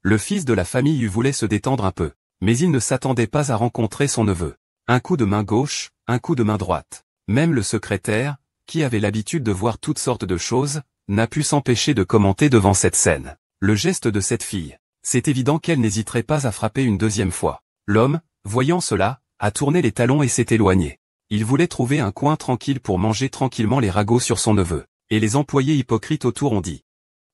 Le fils de la famille voulait se détendre un peu, mais il ne s'attendait pas à rencontrer son neveu. Un coup de main gauche, un coup de main droite. Même le secrétaire, qui avait l'habitude de voir toutes sortes de choses, n'a pu s'empêcher de commenter devant cette scène. Le geste de cette fille. C'est évident qu'elle n'hésiterait pas à frapper une deuxième fois. L'homme, voyant cela, a tourné les talons et s'est éloigné. Il voulait trouver un coin tranquille pour manger tranquillement les ragots sur son neveu. Et les employés hypocrites autour ont dit.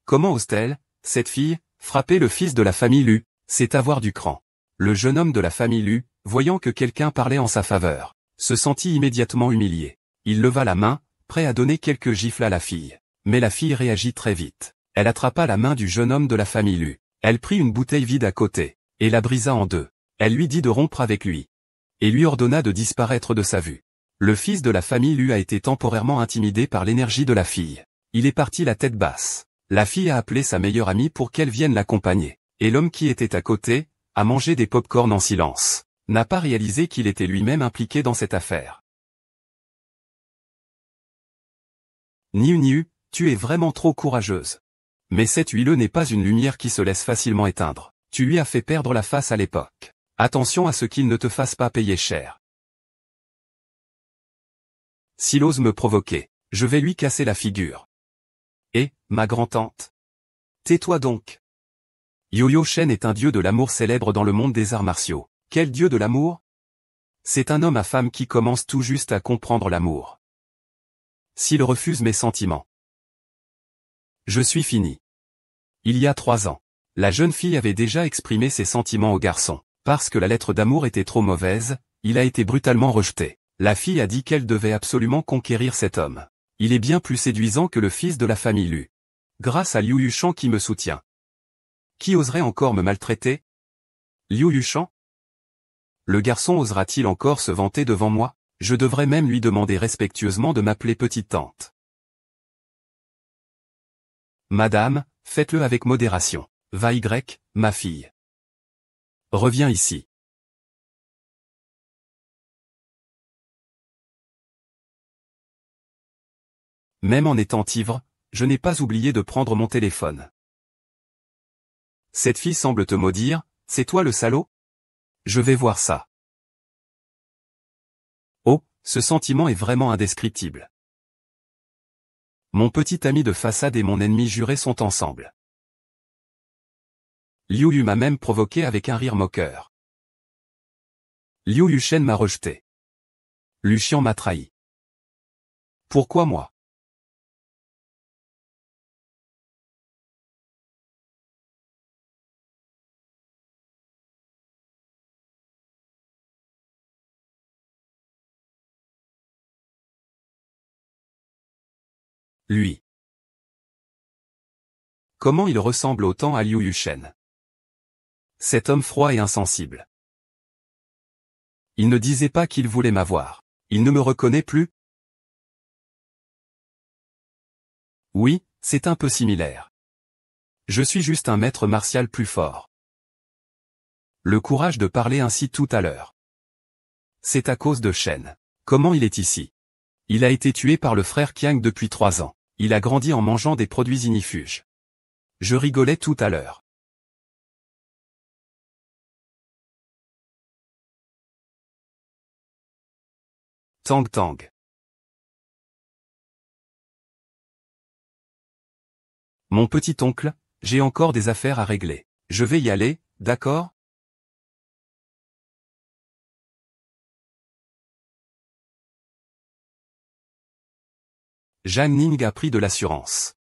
Comment ose-t-elle, cette fille, frapper le fils de la famille Lu? C'est avoir du cran. Le jeune homme de la famille Lu, voyant que quelqu'un parlait en sa faveur, se sentit immédiatement humilié. Il leva la main, prêt à donner quelques gifles à la fille. Mais la fille réagit très vite. Elle attrapa la main du jeune homme de la famille Lu. Elle prit une bouteille vide à côté, et la brisa en deux. Elle lui dit de rompre avec lui. Et lui ordonna de disparaître de sa vue. Le fils de la famille Lu a été temporairement intimidé par l'énergie de la fille. Il est parti la tête basse. La fille a appelé sa meilleure amie pour qu'elle vienne l'accompagner. Et l'homme qui était à côté, a mangé des pop-corn en silence. N'a pas réalisé qu'il était lui-même impliqué dans cette affaire. Niu, tu es vraiment trop courageuse. Mais cette huile n'est pas une lumière qui se laisse facilement éteindre. Tu lui as fait perdre la face à l'époque. Attention à ce qu'il ne te fasse pas payer cher. S'il ose me provoquer, je vais lui casser la figure. Et, ma grand-tante? Tais-toi donc. Yo-Yo Shen est un dieu de l'amour célèbre dans le monde des arts martiaux. Quel dieu de l'amour? C'est un homme à femme qui commence tout juste à comprendre l'amour. S'il refuse mes sentiments. Je suis fini. Il y a 3 ans, la jeune fille avait déjà exprimé ses sentiments au garçon. Parce que la lettre d'amour était trop mauvaise, il a été brutalement rejeté. La fille a dit qu'elle devait absolument conquérir cet homme. Il est bien plus séduisant que le fils de la famille Lu. Grâce à Liu Yushan qui me soutient. Qui oserait encore me maltraiter? Liu Yushan? Le garçon osera-t-il encore se vanter devant moi? Je devrais même lui demander respectueusement de m'appeler petite tante. Madame, faites-le avec modération. Va Y, ma fille. Reviens ici. Même en étant ivre, je n'ai pas oublié de prendre mon téléphone. Cette fille semble te maudire, c'est toi le salaud? Je vais voir ça. Oh, ce sentiment est vraiment indescriptible. Mon petit ami de façade et mon ennemi juré sont ensemble. Liu Yu m'a même provoqué avec un rire moqueur. Liu Yushen m'a rejeté. Lu Xian m'a trahi. Pourquoi moi? Lui. Comment il ressemble autant à Liu Yushen? Cet homme froid et insensible. Il ne disait pas qu'il voulait m'avoir. Il ne me reconnaît plus? Oui, c'est un peu similaire. Je suis juste un maître martial plus fort. Le courage de parler ainsi tout à l'heure. C'est à cause de Shen. Comment il est ici? Il a été tué par le frère Qiang depuis 3 ans. Il a grandi en mangeant des produits ignifuges. Je rigolais tout à l'heure. Tang Tang. Mon petit oncle, j'ai encore des affaires à régler. Je vais y aller, d'accord? Zhang Ning a pris de l'assurance.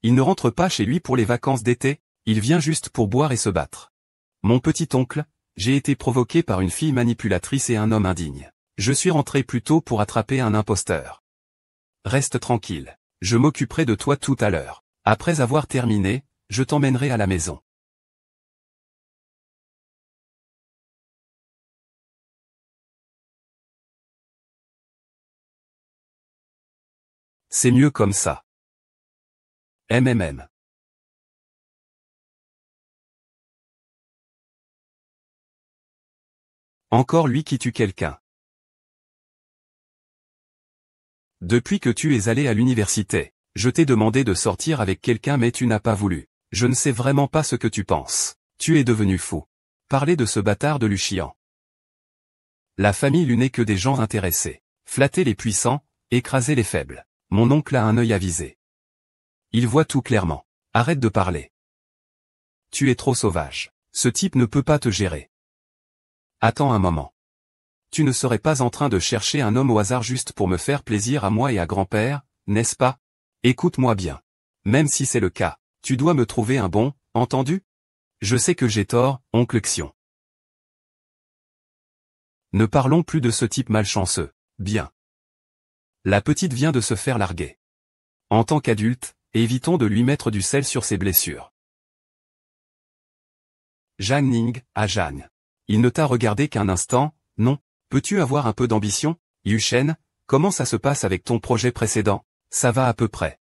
Il ne rentre pas chez lui pour les vacances d'été, il vient juste pour boire et se battre. Mon petit oncle, j'ai été provoqué par une fille manipulatrice et un homme indigne. Je suis rentré plus tôt pour attraper un imposteur. Reste tranquille, je m'occuperai de toi tout à l'heure. Après avoir terminé, je t'emmènerai à la maison. C'est mieux comme ça. MMM. Encore lui qui tue quelqu'un. Depuis que tu es allé à l'université, je t'ai demandé de sortir avec quelqu'un mais tu n'as pas voulu. Je ne sais vraiment pas ce que tu penses. Tu es devenu fou. Parler de ce bâtard de Luchian. La famille Lu n'est que des gens intéressés. Flatter les puissants, écraser les faibles. Mon oncle a un œil avisé. Il voit tout clairement. Arrête de parler. Tu es trop sauvage. Ce type ne peut pas te gérer. Attends un moment. Tu ne serais pas en train de chercher un homme au hasard juste pour me faire plaisir à moi et à grand-père, n'est-ce pas? Écoute-moi bien. Même si c'est le cas, tu dois me trouver un bon, entendu? Je sais que j'ai tort, oncle Xion. Ne parlons plus de ce type malchanceux. Bien. La petite vient de se faire larguer. En tant qu'adulte, évitons de lui mettre du sel sur ses blessures. Zhang Ning, à Jeanne. Il ne t'a regardé qu'un instant, non? Peux-tu avoir un peu d'ambition? Yu Shen, comment ça se passe avec ton projet précédent? Ça va à peu près.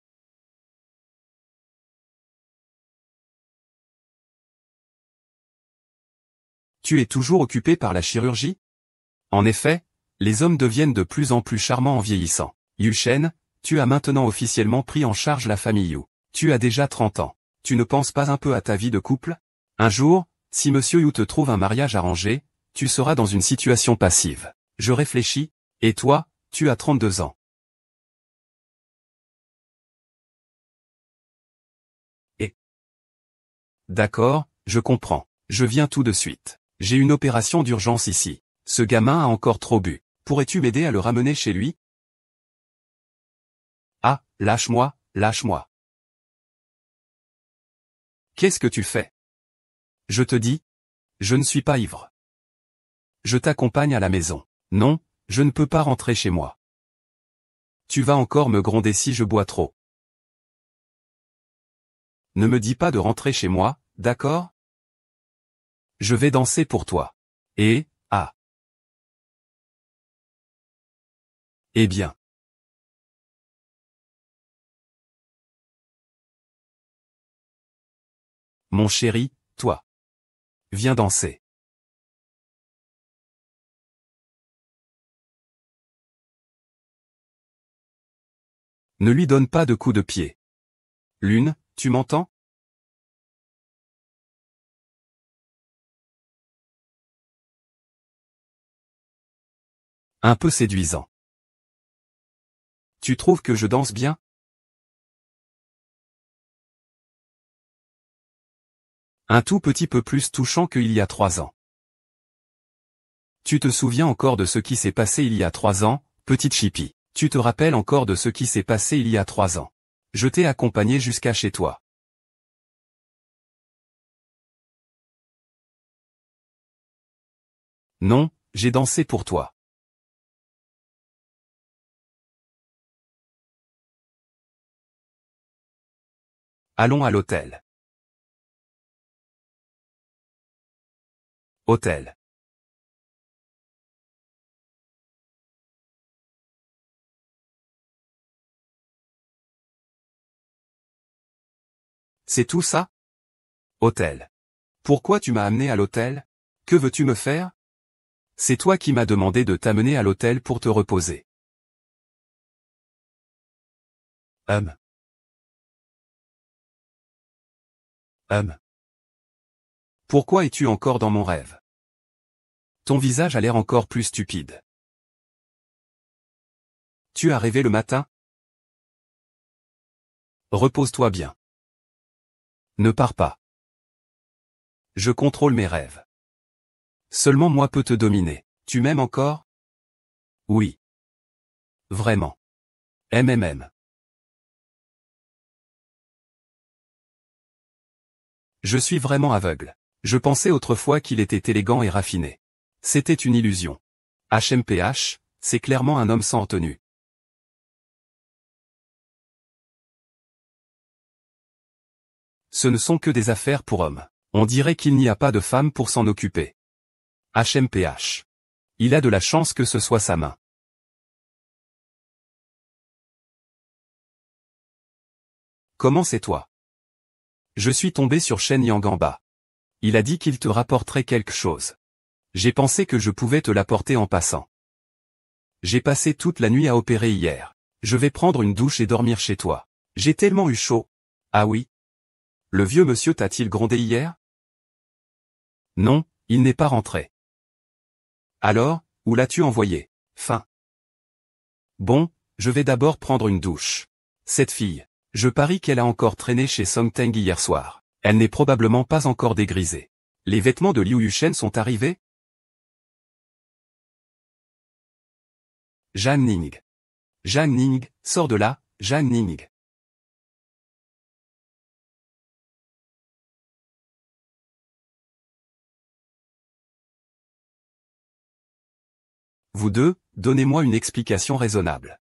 Tu es toujours occupé par la chirurgie? En effet, les hommes deviennent de plus en plus charmants en vieillissant. Yu Shen, tu as maintenant officiellement pris en charge la famille Yu. Tu as déjà 30 ans. Tu ne penses pas un peu à ta vie de couple? Un jour, si Monsieur Yu te trouve un mariage arrangé, tu seras dans une situation passive. Je réfléchis, et toi, tu as 32 ans. Et d'accord, je comprends. Je viens tout de suite. J'ai une opération d'urgence ici. Ce gamin a encore trop bu. Pourrais-tu m'aider à le ramener chez lui? Ah, lâche-moi, lâche-moi. Qu'est-ce que tu fais? Je te dis, je ne suis pas ivre. Je t'accompagne à la maison. Non, je ne peux pas rentrer chez moi. Tu vas encore me gronder si je bois trop. Ne me dis pas de rentrer chez moi, d'accord? Je vais danser pour toi. Et, ah. Eh bien. Mon chéri, toi. Viens danser. Ne lui donne pas de coups de pied. Lune, tu m'entends? Un peu séduisant. Tu trouves que je danse bien? Un tout petit peu plus touchant qu'il y a 3 ans. Tu te souviens encore de ce qui s'est passé il y a 3 ans, petite chipie? Tu te rappelles encore de ce qui s'est passé il y a 3 ans? Je t'ai accompagné jusqu'à chez toi. Non, j'ai dansé pour toi. Allons à l'hôtel. Hôtel. C'est tout ça? Hôtel. Pourquoi tu m'as amené à l'hôtel? Que veux-tu me faire? C'est toi qui m'as demandé de t'amener à l'hôtel pour te reposer. Hum. Hum. Pourquoi es-tu encore dans mon rêve? Ton visage a l'air encore plus stupide. Tu as rêvé le matin? Repose-toi bien. Ne pars pas. Je contrôle mes rêves. Seulement moi peux te dominer. Tu m'aimes encore? Oui. Vraiment. MMM. Je suis vraiment aveugle. Je pensais autrefois qu'il était élégant et raffiné. C'était une illusion. HMPH, c'est clairement un homme sans tenue. Ce ne sont que des affaires pour hommes. On dirait qu'il n'y a pas de femme pour s'en occuper. HMPH. Il a de la chance que ce soit sa main. Comment c'est toi? Je suis tombé sur Shen Yang en bas. Il a dit qu'il te rapporterait quelque chose. J'ai pensé que je pouvais te l'apporter en passant. J'ai passé toute la nuit à opérer hier. Je vais prendre une douche et dormir chez toi. J'ai tellement eu chaud. Ah oui? Le vieux monsieur t'a-t-il grondé hier? Non, il n'est pas rentré. Alors, où l'as-tu envoyé? Fin. Bon, je vais d'abord prendre une douche. Cette fille, je parie qu'elle a encore traîné chez Song Teng hier soir. Elle n'est probablement pas encore dégrisée. Les vêtements de Liu Yushen sont arrivés? Zhang Ning. Zhang Ning, sors de là, Zhang Ning. Vous deux, donnez-moi une explication raisonnable.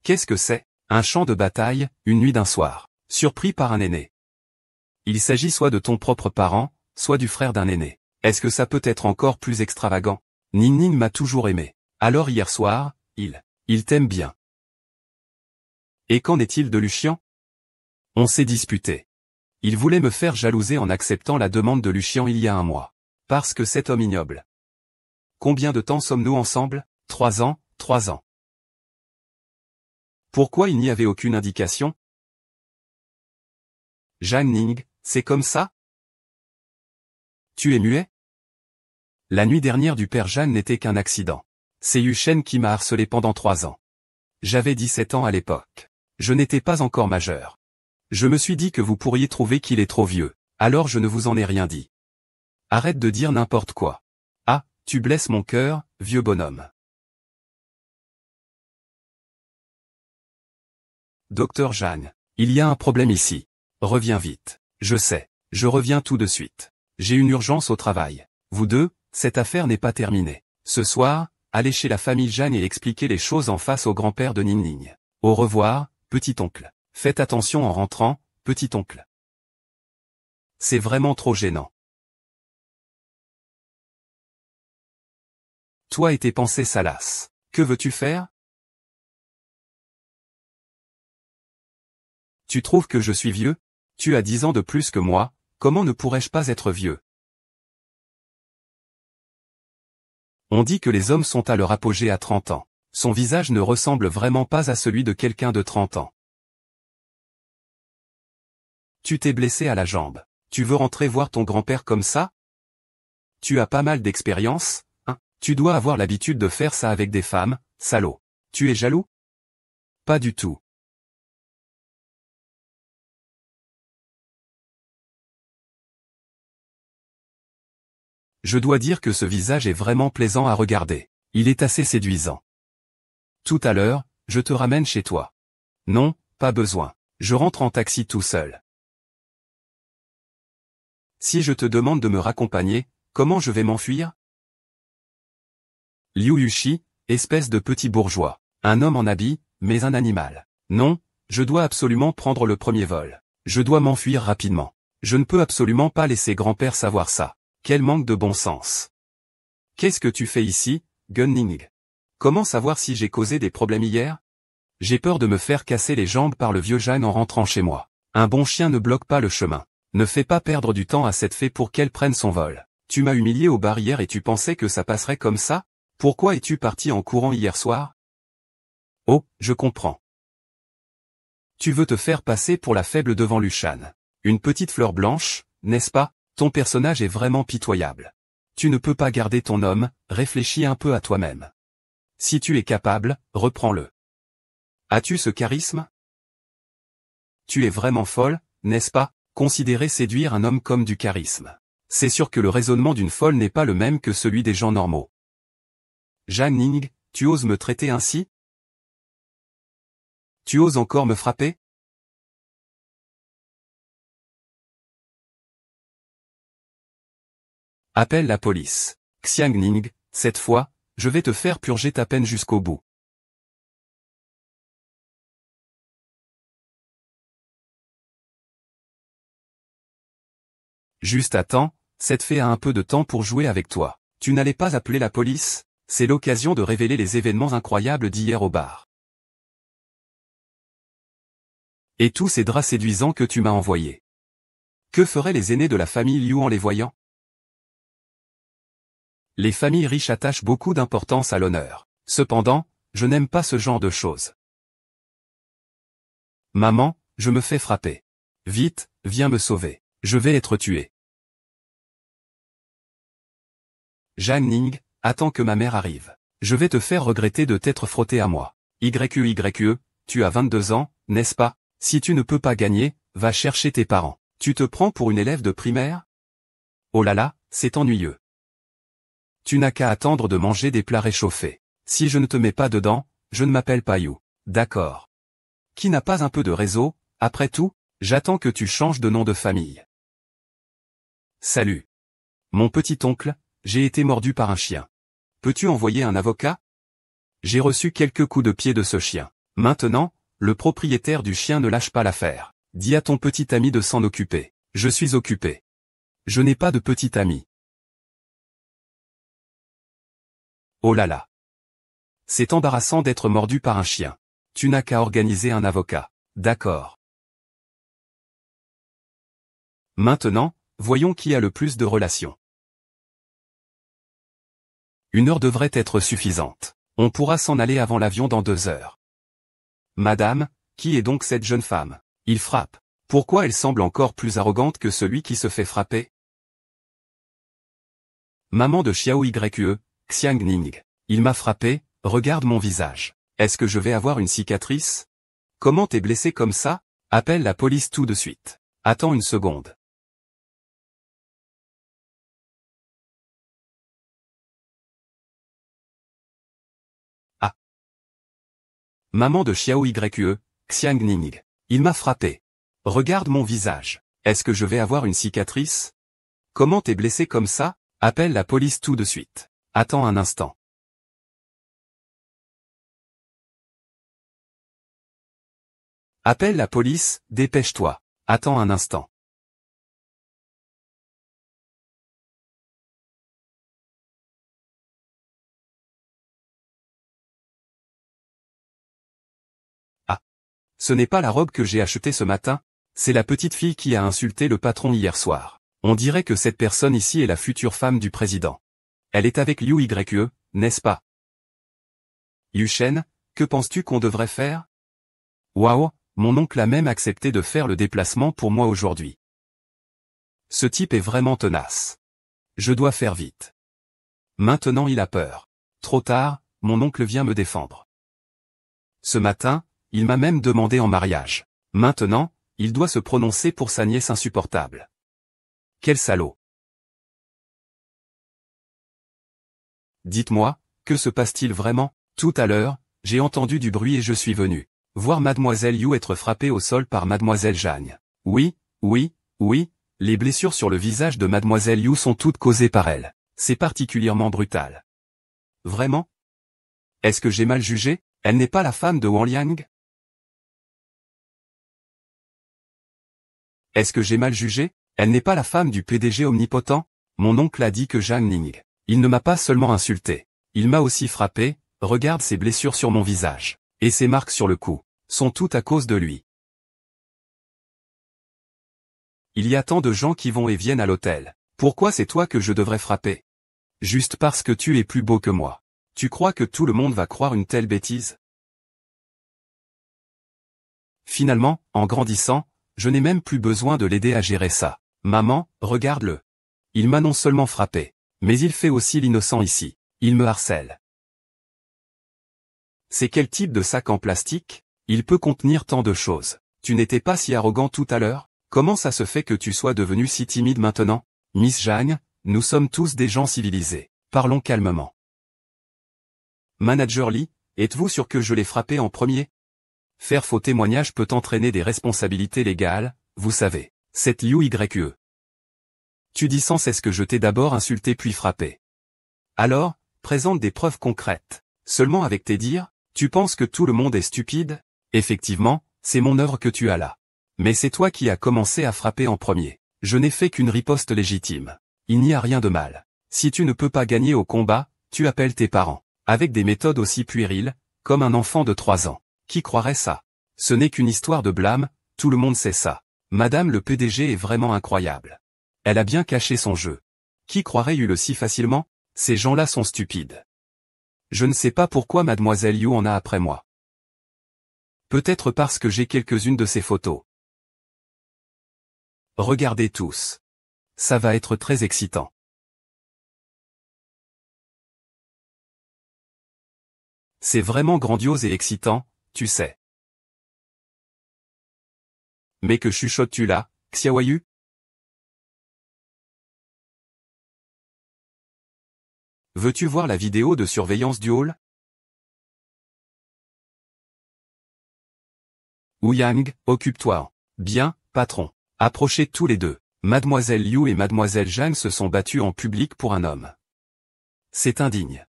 Qu'est-ce que c'est? Un champ de bataille, une nuit d'un soir. Surpris par un aîné. Il s'agit soit de ton propre parent, soit du frère d'un aîné. Est-ce que ça peut être encore plus extravagant? Ning Ning m'a toujours aimé. Alors hier soir, il t'aime bien. Et qu'en est-il de Lucian? On s'est disputé. Il voulait me faire jalouser en acceptant la demande de Lucian il y a un mois. Parce que cet homme ignoble. Combien de temps sommes-nous ensemble? 3 ans, 3 ans. Pourquoi il n'y avait aucune indication? Zhang Ning, c'est comme ça? Tu es muet? La nuit dernière du père Zhang n'était qu'un accident. C'est Yushen qui m'a harcelé pendant 3 ans. J'avais 17 ans à l'époque. Je n'étais pas encore majeur. Je me suis dit que vous pourriez trouver qu'il est trop vieux, alors je ne vous en ai rien dit. Arrête de dire n'importe quoi. Ah, tu blesses mon cœur, vieux bonhomme. Docteur Zhang, il y a un problème ici. Reviens vite. Je sais. Je reviens tout de suite. J'ai une urgence au travail. Vous deux, cette affaire n'est pas terminée. Ce soir, allez chez la famille Zhang et expliquez les choses en face au grand-père de Ning Ning. Au revoir, petit-oncle. Faites attention en rentrant, petit-oncle. C'est vraiment trop gênant. Toi et tes pensées salaces. Que veux-tu faire? Tu trouves que je suis vieux? Tu as 10 ans de plus que moi, comment ne pourrais-je pas être vieux? On dit que les hommes sont à leur apogée à 30 ans. Son visage ne ressemble vraiment pas à celui de quelqu'un de 30 ans. Tu t'es blessé à la jambe. Tu veux rentrer voir ton grand-père comme ça? Tu as pas mal d'expérience, hein? Tu dois avoir l'habitude de faire ça avec des femmes, salaud. Tu es jaloux? Pas du tout. Je dois dire que ce visage est vraiment plaisant à regarder. Il est assez séduisant. Tout à l'heure, je te ramène chez toi. Non, pas besoin. Je rentre en taxi tout seul. Si je te demande de me raccompagner, comment je vais m'enfuir? Liu Yushi, espèce de petit bourgeois. Un homme en habit, mais un animal. Non, je dois absolument prendre le premier vol. Je dois m'enfuir rapidement. Je ne peux absolument pas laisser grand-père savoir ça. Quel manque de bon sens. Qu'est-ce que tu fais ici, Gun Ning? Comment savoir si j'ai causé des problèmes hier? J'ai peur de me faire casser les jambes par le vieux Zhang en rentrant chez moi. Un bon chien ne bloque pas le chemin. Ne fais pas perdre du temps à cette fée pour qu'elle prenne son vol. Tu m'as humilié au bar hier et tu pensais que ça passerait comme ça? Pourquoi es-tu parti en courant hier soir? Oh, je comprends. Tu veux te faire passer pour la faible devant Lushan. Une petite fleur blanche, n'est-ce pas? Ton personnage est vraiment pitoyable. Tu ne peux pas garder ton homme, réfléchis un peu à toi-même. Si tu es capable, reprends-le. As-tu ce charisme? Tu es vraiment folle, n'est-ce pas? Considérer séduire un homme comme du charisme. C'est sûr que le raisonnement d'une folle n'est pas le même que celui des gens normaux. Zhang Ning, tu oses me traiter ainsi? Tu oses encore me frapper? Appelle la police. Xiang Ning, cette fois, je vais te faire purger ta peine jusqu'au bout. Juste attends, cette fée a un peu de temps pour jouer avec toi. Tu n'allais pas appeler la police? C'est l'occasion de révéler les événements incroyables d'hier au bar. Et tous ces draps séduisants que tu m'as envoyés. Que feraient les aînés de la famille Liu en les voyant? Les familles riches attachent beaucoup d'importance à l'honneur. Cependant, je n'aime pas ce genre de choses. Maman, je me fais frapper. Vite, viens me sauver. Je vais être tué. Zhang Ning, attends que ma mère arrive. Je vais te faire regretter de t'être frotté à moi. YE, tu as 22 ans, n'est-ce pas? Si tu ne peux pas gagner, va chercher tes parents. Tu te prends pour une élève de primaire? Oh là là, c'est ennuyeux. Tu n'as qu'à attendre de manger des plats réchauffés. Si je ne te mets pas dedans, je ne m'appelle pas You. D'accord. Qui n'a pas un peu de réseau? Après tout, j'attends que tu changes de nom de famille. Salut. Mon petit oncle, j'ai été mordu par un chien. Peux-tu envoyer un avocat? J'ai reçu quelques coups de pied de ce chien. Maintenant, le propriétaire du chien ne lâche pas l'affaire. Dis à ton petit ami de s'en occuper. Je suis occupé. Je n'ai pas de petit ami. Oh là là. C'est embarrassant d'être mordu par un chien. Tu n'as qu'à organiser un avocat. D'accord. Maintenant, voyons qui a le plus de relations. 1 heure devrait être suffisante. On pourra s'en aller avant l'avion dans 2 heures. Madame, qui est donc cette jeune femme? Il frappe. Pourquoi elle semble encore plus arrogante que celui qui se fait frapper? Maman de Xiao Yue, Xiang Ning. Il m'a frappé, regarde mon visage. Est-ce que je vais avoir une cicatrice? Comment t'es blessé comme ça? Appelle la police tout de suite. Attends une seconde. Ah. Maman de Xiao Yue, Xiang Ning. Il m'a frappé. Regarde mon visage. Est-ce que je vais avoir une cicatrice? Comment t'es blessé comme ça? Appelle la police tout de suite. Attends un instant. Appelle la police, dépêche-toi. Attends un instant. Ah. Ce n'est pas la robe que j'ai achetée ce matin, c'est la petite fille qui a insulté le patron hier soir. On dirait que cette personne ici est la future femme du président. Elle est avec Liu Yue, n'est-ce pas? Yu Shen, que penses-tu qu'on devrait faire? Waouh, mon oncle a même accepté de faire le déplacement pour moi aujourd'hui. Ce type est vraiment tenace. Je dois faire vite. Maintenant il a peur. Trop tard, mon oncle vient me défendre. Ce matin, il m'a même demandé en mariage. Maintenant, il doit se prononcer pour sa nièce insupportable. Quel salaud. Dites-moi, que se passe-t-il vraiment? Tout à l'heure, j'ai entendu du bruit et je suis venu voir Mademoiselle Yu être frappée au sol par Mademoiselle Zhang. Oui, les blessures sur le visage de Mademoiselle Yu sont toutes causées par elle. C'est particulièrement brutal. Vraiment? Est-ce que j'ai mal jugé? Elle n'est pas la femme de Wang Liang? Est-ce que j'ai mal jugé? Elle n'est pas la femme du PDG omnipotent? Mon oncle a dit que Zhang Ning. Il ne m'a pas seulement insulté. Il m'a aussi frappé, regarde ces blessures sur mon visage. Et ces marques sur le cou. Sont toutes à cause de lui. Il y a tant de gens qui vont et viennent à l'hôtel. Pourquoi c'est toi que je devrais frapper? Juste parce que tu es plus beau que moi. Tu crois que tout le monde va croire une telle bêtise? Finalement, en grandissant, je n'ai même plus besoin de l'aider à gérer ça. Maman, regarde-le. Il m'a non seulement frappé, mais il fait aussi l'innocent ici. Il me harcèle. C'est quel type de sac en plastique? Il peut contenir tant de choses. Tu n'étais pas si arrogant tout à l'heure? Comment ça se fait que tu sois devenu si timide maintenant? Miss Zhang, nous sommes tous des gens civilisés. Parlons calmement. Manager Lee, êtes-vous sûr que je l'ai frappé en premier? Faire faux témoignage peut entraîner des responsabilités légales, vous savez. Cette Liu Yue. Tu dis sans cesse que je t'ai d'abord insulté puis frappé. Alors, présente des preuves concrètes. Seulement avec tes dires, tu penses que tout le monde est stupide? Effectivement, c'est mon œuvre que tu as là. Mais c'est toi qui as commencé à frapper en premier. Je n'ai fait qu'une riposte légitime. Il n'y a rien de mal. Si tu ne peux pas gagner au combat, tu appelles tes parents. Avec des méthodes aussi puériles, comme un enfant de 3 ans. Qui croirait ça? Ce n'est qu'une histoire de blâme, tout le monde sait ça. Madame le PDG est vraiment incroyable. Elle a bien caché son jeu. Qui croirait eu le si facilement? Ces gens-là sont stupides. Je ne sais pas pourquoi Mademoiselle Yu en a après moi. Peut-être parce que j'ai quelques-unes de ses photos. Regardez tous. Ça va être très excitant. C'est vraiment grandiose et excitant, tu sais. Mais que chuchotes-tu là, Xiaoyu? Veux-tu voir la vidéo de surveillance du hall? Ouyang, occupe-toi. Bien, patron. Approchez tous les deux. Mademoiselle Liu et Mademoiselle Zhang se sont battues en public pour un homme. C'est indigne.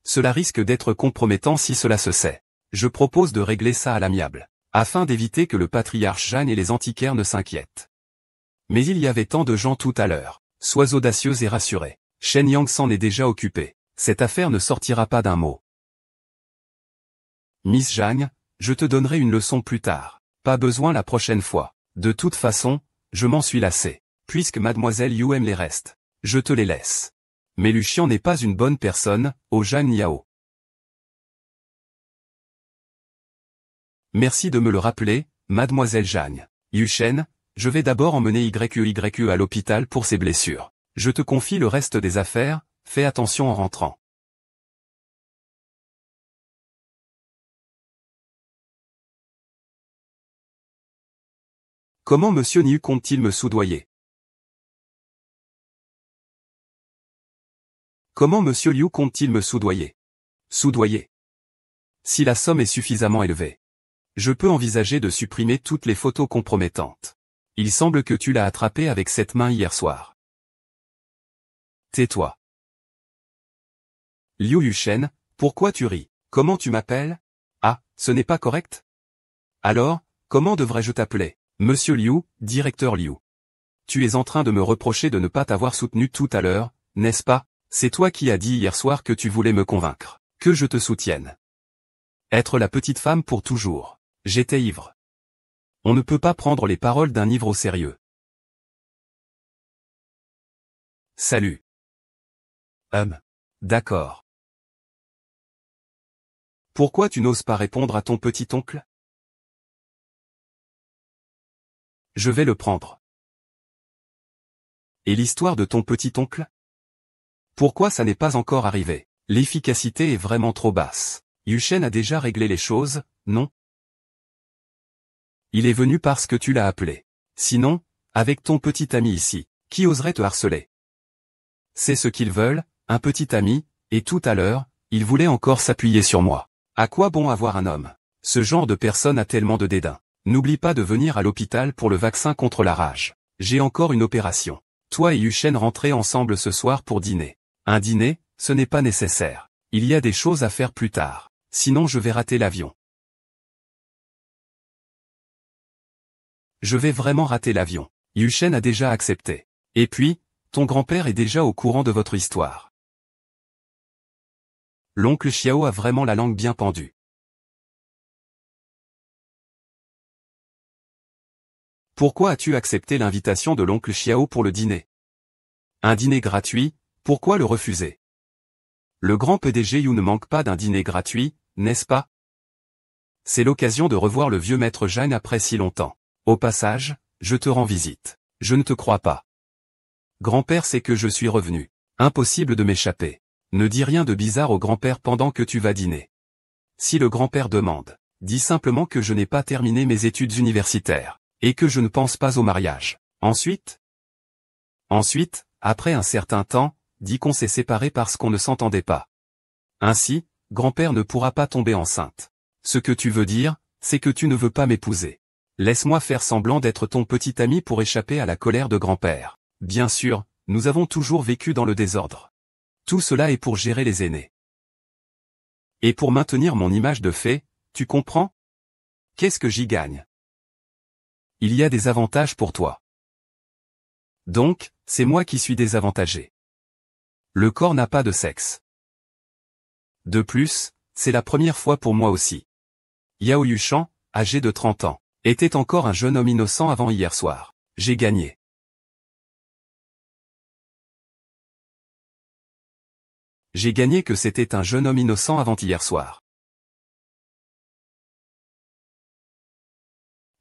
Cela risque d'être compromettant si cela se sait. Je propose de régler ça à l'amiable, afin d'éviter que le patriarche Zhang et les antiquaires ne s'inquiètent. Mais il y avait tant de gens tout à l'heure. Sois audacieuse et rassurée. Shen Yang s'en est déjà occupé. Cette affaire ne sortira pas d'un mot. Miss Zhang, je te donnerai une leçon plus tard. Pas besoin la prochaine fois. De toute façon, je m'en suis lassé. Puisque Mademoiselle Yu aime les restes, je te les laisse. Mais Lucian n'est pas une bonne personne, au Zhang Niao. Merci de me le rappeler, Mademoiselle Zhang. Yushen, je vais d'abord emmener YE à l'hôpital pour ses blessures. Je te confie le reste des affaires, fais attention en rentrant. Comment Monsieur Niu compte-t-il me soudoyer? Comment Monsieur Liu compte-t-il me soudoyer? Soudoyer. Si la somme est suffisamment élevée, je peux envisager de supprimer toutes les photos compromettantes. Il semble que tu l'as attrapé avec cette main hier soir. Tais-toi. Liu Yushen, pourquoi tu ris? Comment tu m'appelles? Ah, ce n'est pas correct? Alors, comment devrais-je t'appeler? Monsieur Liu, directeur Liu. Tu es en train de me reprocher de ne pas t'avoir soutenu tout à l'heure, n'est-ce pas? C'est toi qui as dit hier soir que tu voulais me convaincre, que je te soutienne. Être la petite femme pour toujours. J'étais ivre. On ne peut pas prendre les paroles d'un ivre au sérieux. Salut. D'accord. Pourquoi tu n'oses pas répondre à ton petit oncle? Je vais le prendre. Et l'histoire de ton petit oncle? Pourquoi ça n'est pas encore arrivé? L'efficacité est vraiment trop basse. Yushen a déjà réglé les choses, non? Il est venu parce que tu l'as appelé. Sinon, avec ton petit ami ici, qui oserait te harceler? C'est ce qu'ils veulent, un petit ami, et tout à l'heure, ils voulaient encore s'appuyer sur moi. À quoi bon avoir un homme? Ce genre de personne a tellement de dédain. N'oublie pas de venir à l'hôpital pour le vaccin contre la rage. J'ai encore une opération. Toi et Yushen rentrez ensemble ce soir pour dîner. Un dîner, ce n'est pas nécessaire. Il y a des choses à faire plus tard. Sinon je vais rater l'avion. Je vais vraiment rater l'avion. Yushen a déjà accepté. Et puis, ton grand-père est déjà au courant de votre histoire. L'oncle Xiao a vraiment la langue bien pendue. Pourquoi as-tu accepté l'invitation de l'oncle Xiao pour le dîner? Un dîner gratuit, pourquoi le refuser? Le grand PDG Yu ne manque pas d'un dîner gratuit, n'est-ce pas? C'est l'occasion de revoir le vieux maître Zhang après si longtemps. Au passage, je te rends visite. Je ne te crois pas. Grand-père sait que je suis revenu. Impossible de m'échapper. Ne dis rien de bizarre au grand-père pendant que tu vas dîner. Si le grand-père demande, dis simplement que je n'ai pas terminé mes études universitaires, et que je ne pense pas au mariage. Ensuite, après un certain temps, dis qu'on s'est séparés parce qu'on ne s'entendait pas. Ainsi, grand-père ne pourra pas tomber enceinte. Ce que tu veux dire, c'est que tu ne veux pas m'épouser. Laisse-moi faire semblant d'être ton petit ami pour échapper à la colère de grand-père. Bien sûr, nous avons toujours vécu dans le désordre. Tout cela est pour gérer les aînés. Et pour maintenir mon image de fée, tu comprends? Qu'est-ce que j'y gagne? Il y a des avantages pour toi. Donc, c'est moi qui suis désavantagé. Le corps n'a pas de sexe. De plus, c'est la première fois pour moi aussi. Yao Yushan, âgé de 30 ans, était encore un jeune homme innocent avant hier soir. J'ai gagné. J'ai gagné que c'était un jeune homme innocent avant hier soir.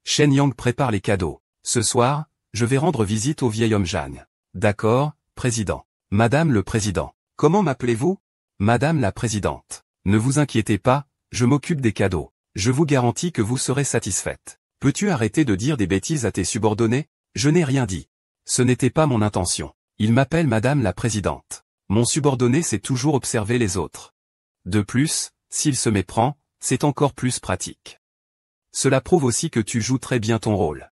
Shen Yang prépare les cadeaux. Ce soir, je vais rendre visite au vieil homme Jeanne. D'accord, président. Madame le président. Comment m'appelez-vous? Madame la présidente. Ne vous inquiétez pas, je m'occupe des cadeaux. Je vous garantis que vous serez satisfaite. Peux-tu arrêter de dire des bêtises à tes subordonnés? Je n'ai rien dit. Ce n'était pas mon intention. Il m'appelle Madame la présidente. Mon subordonné sait toujours observer les autres. De plus, s'il se méprend, c'est encore plus pratique. Cela prouve aussi que tu joues très bien ton rôle.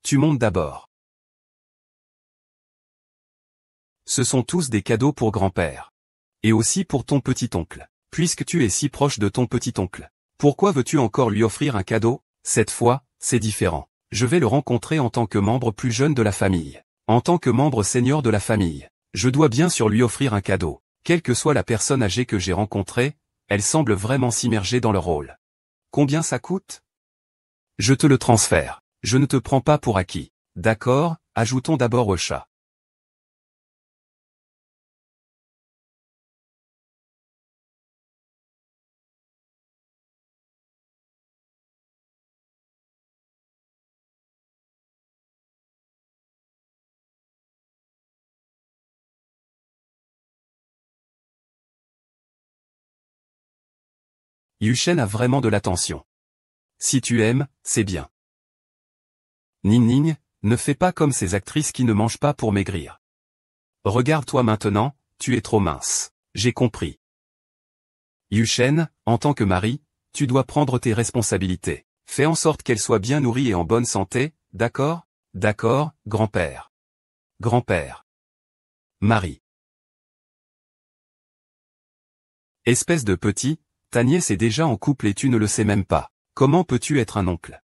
Tu montes d'abord. Ce sont tous des cadeaux pour grand-père. Et aussi pour ton petit-oncle. Puisque tu es si proche de ton petit-oncle. Pourquoi veux-tu encore lui offrir un cadeau? Cette fois, c'est différent. Je vais le rencontrer en tant que membre plus jeune de la famille. En tant que membre senior de la famille. Je dois bien sûr lui offrir un cadeau. Quelle que soit la personne âgée que j'ai rencontrée, elle semble vraiment s'immerger dans le rôle. Combien ça coûte? Je te le transfère. Je ne te prends pas pour acquis. D'accord, ajoutons d'abord au chat. Yuchen a vraiment de l'attention. Si tu aimes, c'est bien. Ning Ning, ne fais pas comme ces actrices qui ne mangent pas pour maigrir. Regarde-toi maintenant, tu es trop mince. J'ai compris. Yuchen, en tant que mari, tu dois prendre tes responsabilités. Fais en sorte qu'elle soit bien nourrie et en bonne santé, d'accord? D'accord, grand-père. Grand-père. Mari. Espèce de petit, ta nièce est déjà en couple et tu ne le sais même pas. Comment peux-tu être un oncle?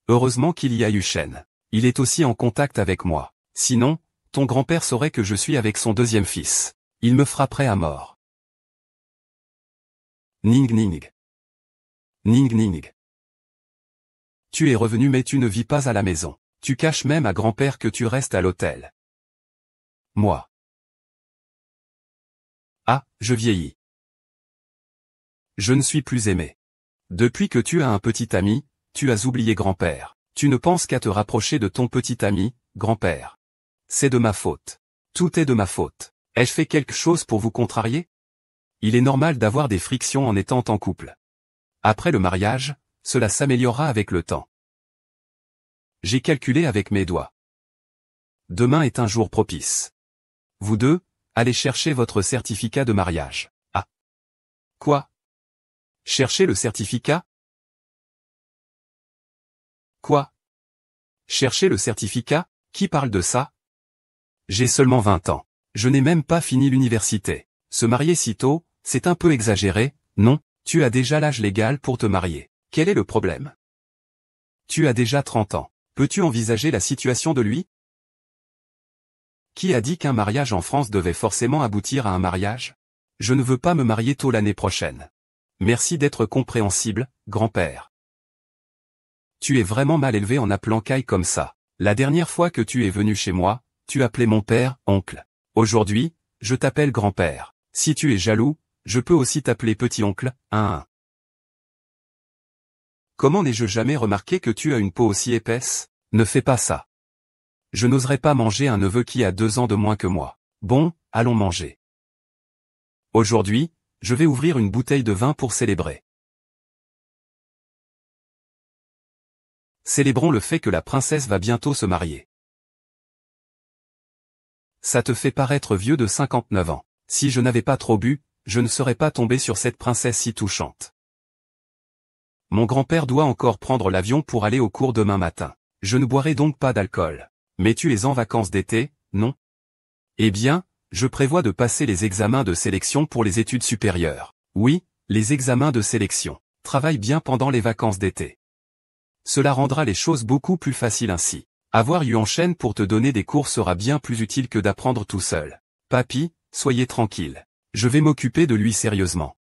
Heureusement qu'il y a Yuchen. Il est aussi en contact avec moi. Sinon, ton grand-père saurait que je suis avec son deuxième fils. Il me frapperait à mort. Ning Ning. Ning Ning. Tu es revenu mais tu ne vis pas à la maison. Tu caches même à grand-père que tu restes à l'hôtel. Moi. Ah, je vieillis. Je ne suis plus aimé. Depuis que tu as un petit ami, tu as oublié grand-père. Tu ne penses qu'à te rapprocher de ton petit ami, grand-père. C'est de ma faute. Tout est de ma faute. Ai-je fait quelque chose pour vous contrarier? Il est normal d'avoir des frictions en étant en couple. Après le mariage, cela s'améliorera avec le temps. J'ai calculé avec mes doigts. Demain est un jour propice. Vous deux, allez chercher votre certificat de mariage. Ah. Quoi? Cherchez le certificat? Quoi? Cherchez le certificat? Qui parle de ça? J'ai seulement 20 ans. Je n'ai même pas fini l'université. Se marier si tôt, c'est un peu exagéré, non? Tu as déjà l'âge légal pour te marier. Quel est le problème? Tu as déjà 30 ans. Peux-tu envisager la situation de lui? Qui a dit qu'un mariage en France devait forcément aboutir à un mariage? Je ne veux pas me marier tôt l'année prochaine. Merci d'être compréhensible, grand-père. Tu es vraiment mal élevé en appelant Kai comme ça. La dernière fois que tu es venu chez moi, tu appelais mon père, oncle. Aujourd'hui, je t'appelle grand-père. Si tu es jaloux, je peux aussi t'appeler petit-oncle, hein. Comment n'ai-je jamais remarqué que tu as une peau aussi épaisse? Ne fais pas ça. Je n'oserais pas manger un neveu qui a 2 ans de moins que moi. Bon, allons manger. Aujourd'hui, je vais ouvrir une bouteille de vin pour célébrer. Célébrons le fait que la princesse va bientôt se marier. Ça te fait paraître vieux de 59 ans. Si je n'avais pas trop bu, je ne serais pas tombé sur cette princesse si touchante. Mon grand-père doit encore prendre l'avion pour aller au cours demain matin. Je ne boirai donc pas d'alcool. Mais tu es en vacances d'été, non? Eh bien, je prévois de passer les examens de sélection pour les études supérieures. Oui, les examens de sélection. Travaille bien pendant les vacances d'été. Cela rendra les choses beaucoup plus faciles ainsi. Avoir Yuan-Shen pour te donner des cours sera bien plus utile que d'apprendre tout seul. Papy, soyez tranquille. Je vais m'occuper de lui sérieusement.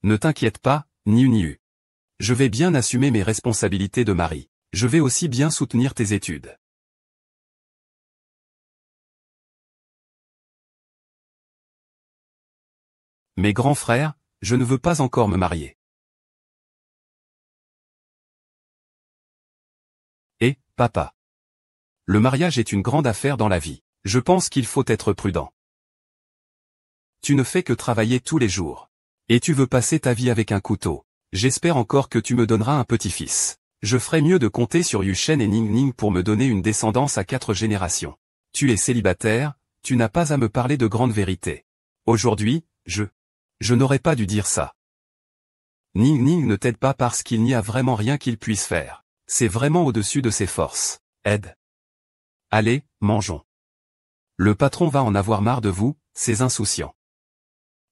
Ne t'inquiète pas, Niu. Je vais bien assumer mes responsabilités de mari. Je vais aussi bien soutenir tes études. Mes grands frères, je ne veux pas encore me marier. Et, papa. Le mariage est une grande affaire dans la vie. Je pense qu'il faut être prudent. Tu ne fais que travailler tous les jours. Et tu veux passer ta vie avec un couteau. J'espère encore que tu me donneras un petit-fils. Je ferais mieux de compter sur Yushen et Ning pour me donner une descendance à 4 générations. Tu es célibataire, tu n'as pas à me parler de grandes vérités. Aujourd'hui, je n'aurais pas dû dire ça. Ning ne t'aide pas parce qu'il n'y a vraiment rien qu'il puisse faire. C'est vraiment au-dessus de ses forces. Aide. Allez, mangeons. Le patron va en avoir marre de vous, ces insouciants.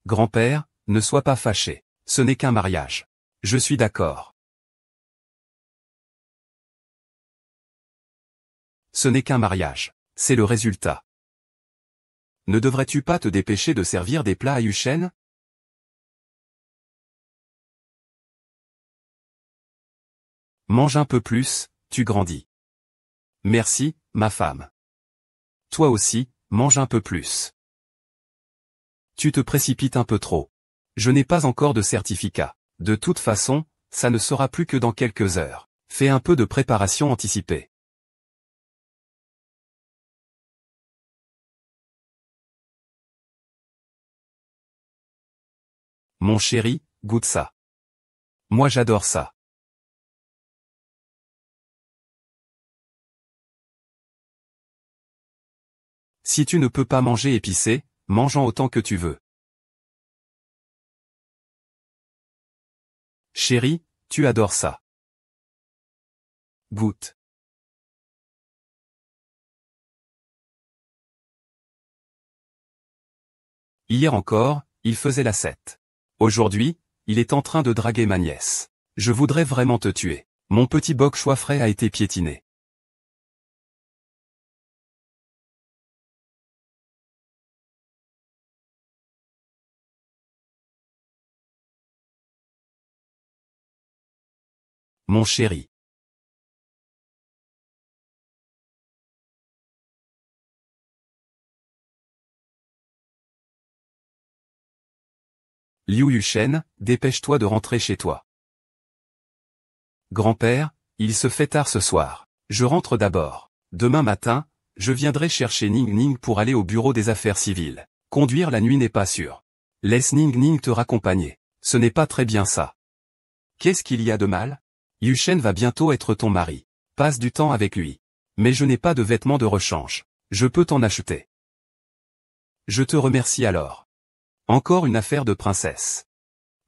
Grand-père, ne sois pas fâché. Ce n'est qu'un mariage. Je suis d'accord. Ce n'est qu'un mariage. C'est le résultat. Ne devrais-tu pas te dépêcher de servir des plats à Yushen? Mange un peu plus, tu grandis. Merci, ma femme. Toi aussi, mange un peu plus. Tu te précipites un peu trop. Je n'ai pas encore de certificat. De toute façon, ça ne sera plus que dans quelques heures. Fais un peu de préparation anticipée. Mon chéri, goûte ça. Moi j'adore ça. Si tu ne peux pas manger épicé, mange-en autant que tu veux. Chéri, tu adores ça. Goûte. Hier encore, il faisait la 7. Aujourd'hui, il est en train de draguer ma nièce. Je voudrais vraiment te tuer. Mon petit bok choix frais a été piétiné. Mon chéri. Liu Yushen, dépêche-toi de rentrer chez toi. Grand-père, il se fait tard ce soir. Je rentre d'abord. Demain matin, je viendrai chercher Ning pour aller au bureau des affaires civiles. Conduire la nuit n'est pas sûr. Laisse Ning te raccompagner. Ce n'est pas très bien ça. Qu'est-ce qu'il y a de mal? Yushen va bientôt être ton mari. Passe du temps avec lui. Mais je n'ai pas de vêtements de rechange. Je peux t'en acheter. Je te remercie alors. Encore une affaire de princesse.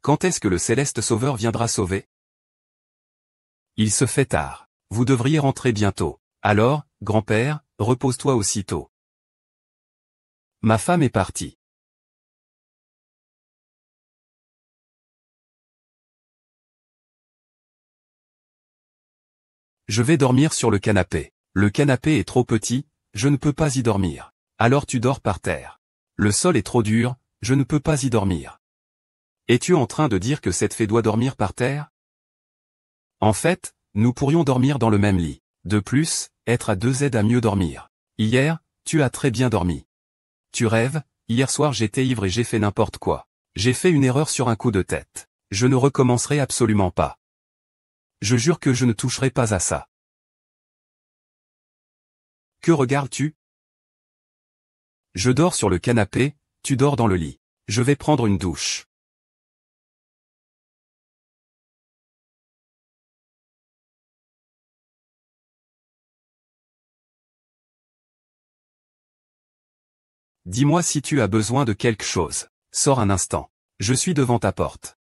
Quand est-ce que le céleste sauveur viendra sauver? Il se fait tard. Vous devriez rentrer bientôt. Alors, grand-père, repose-toi aussitôt. Ma femme est partie. Je vais dormir sur le canapé. Le canapé est trop petit, je ne peux pas y dormir. Alors tu dors par terre. Le sol est trop dur, je ne peux pas y dormir. Es-tu en train de dire que cette fée doit dormir par terre? En fait, nous pourrions dormir dans le même lit. De plus, être à 2 aide à mieux dormir. Hier, tu as très bien dormi. Tu rêves, hier soir j'étais ivre et j'ai fait n'importe quoi. J'ai fait une erreur sur un coup de tête. Je ne recommencerai absolument pas. Je jure que je ne toucherai pas à ça. Que regardes-tu? Je dors sur le canapé, tu dors dans le lit. Je vais prendre une douche. Dis-moi si tu as besoin de quelque chose. Sors un instant. Je suis devant ta porte.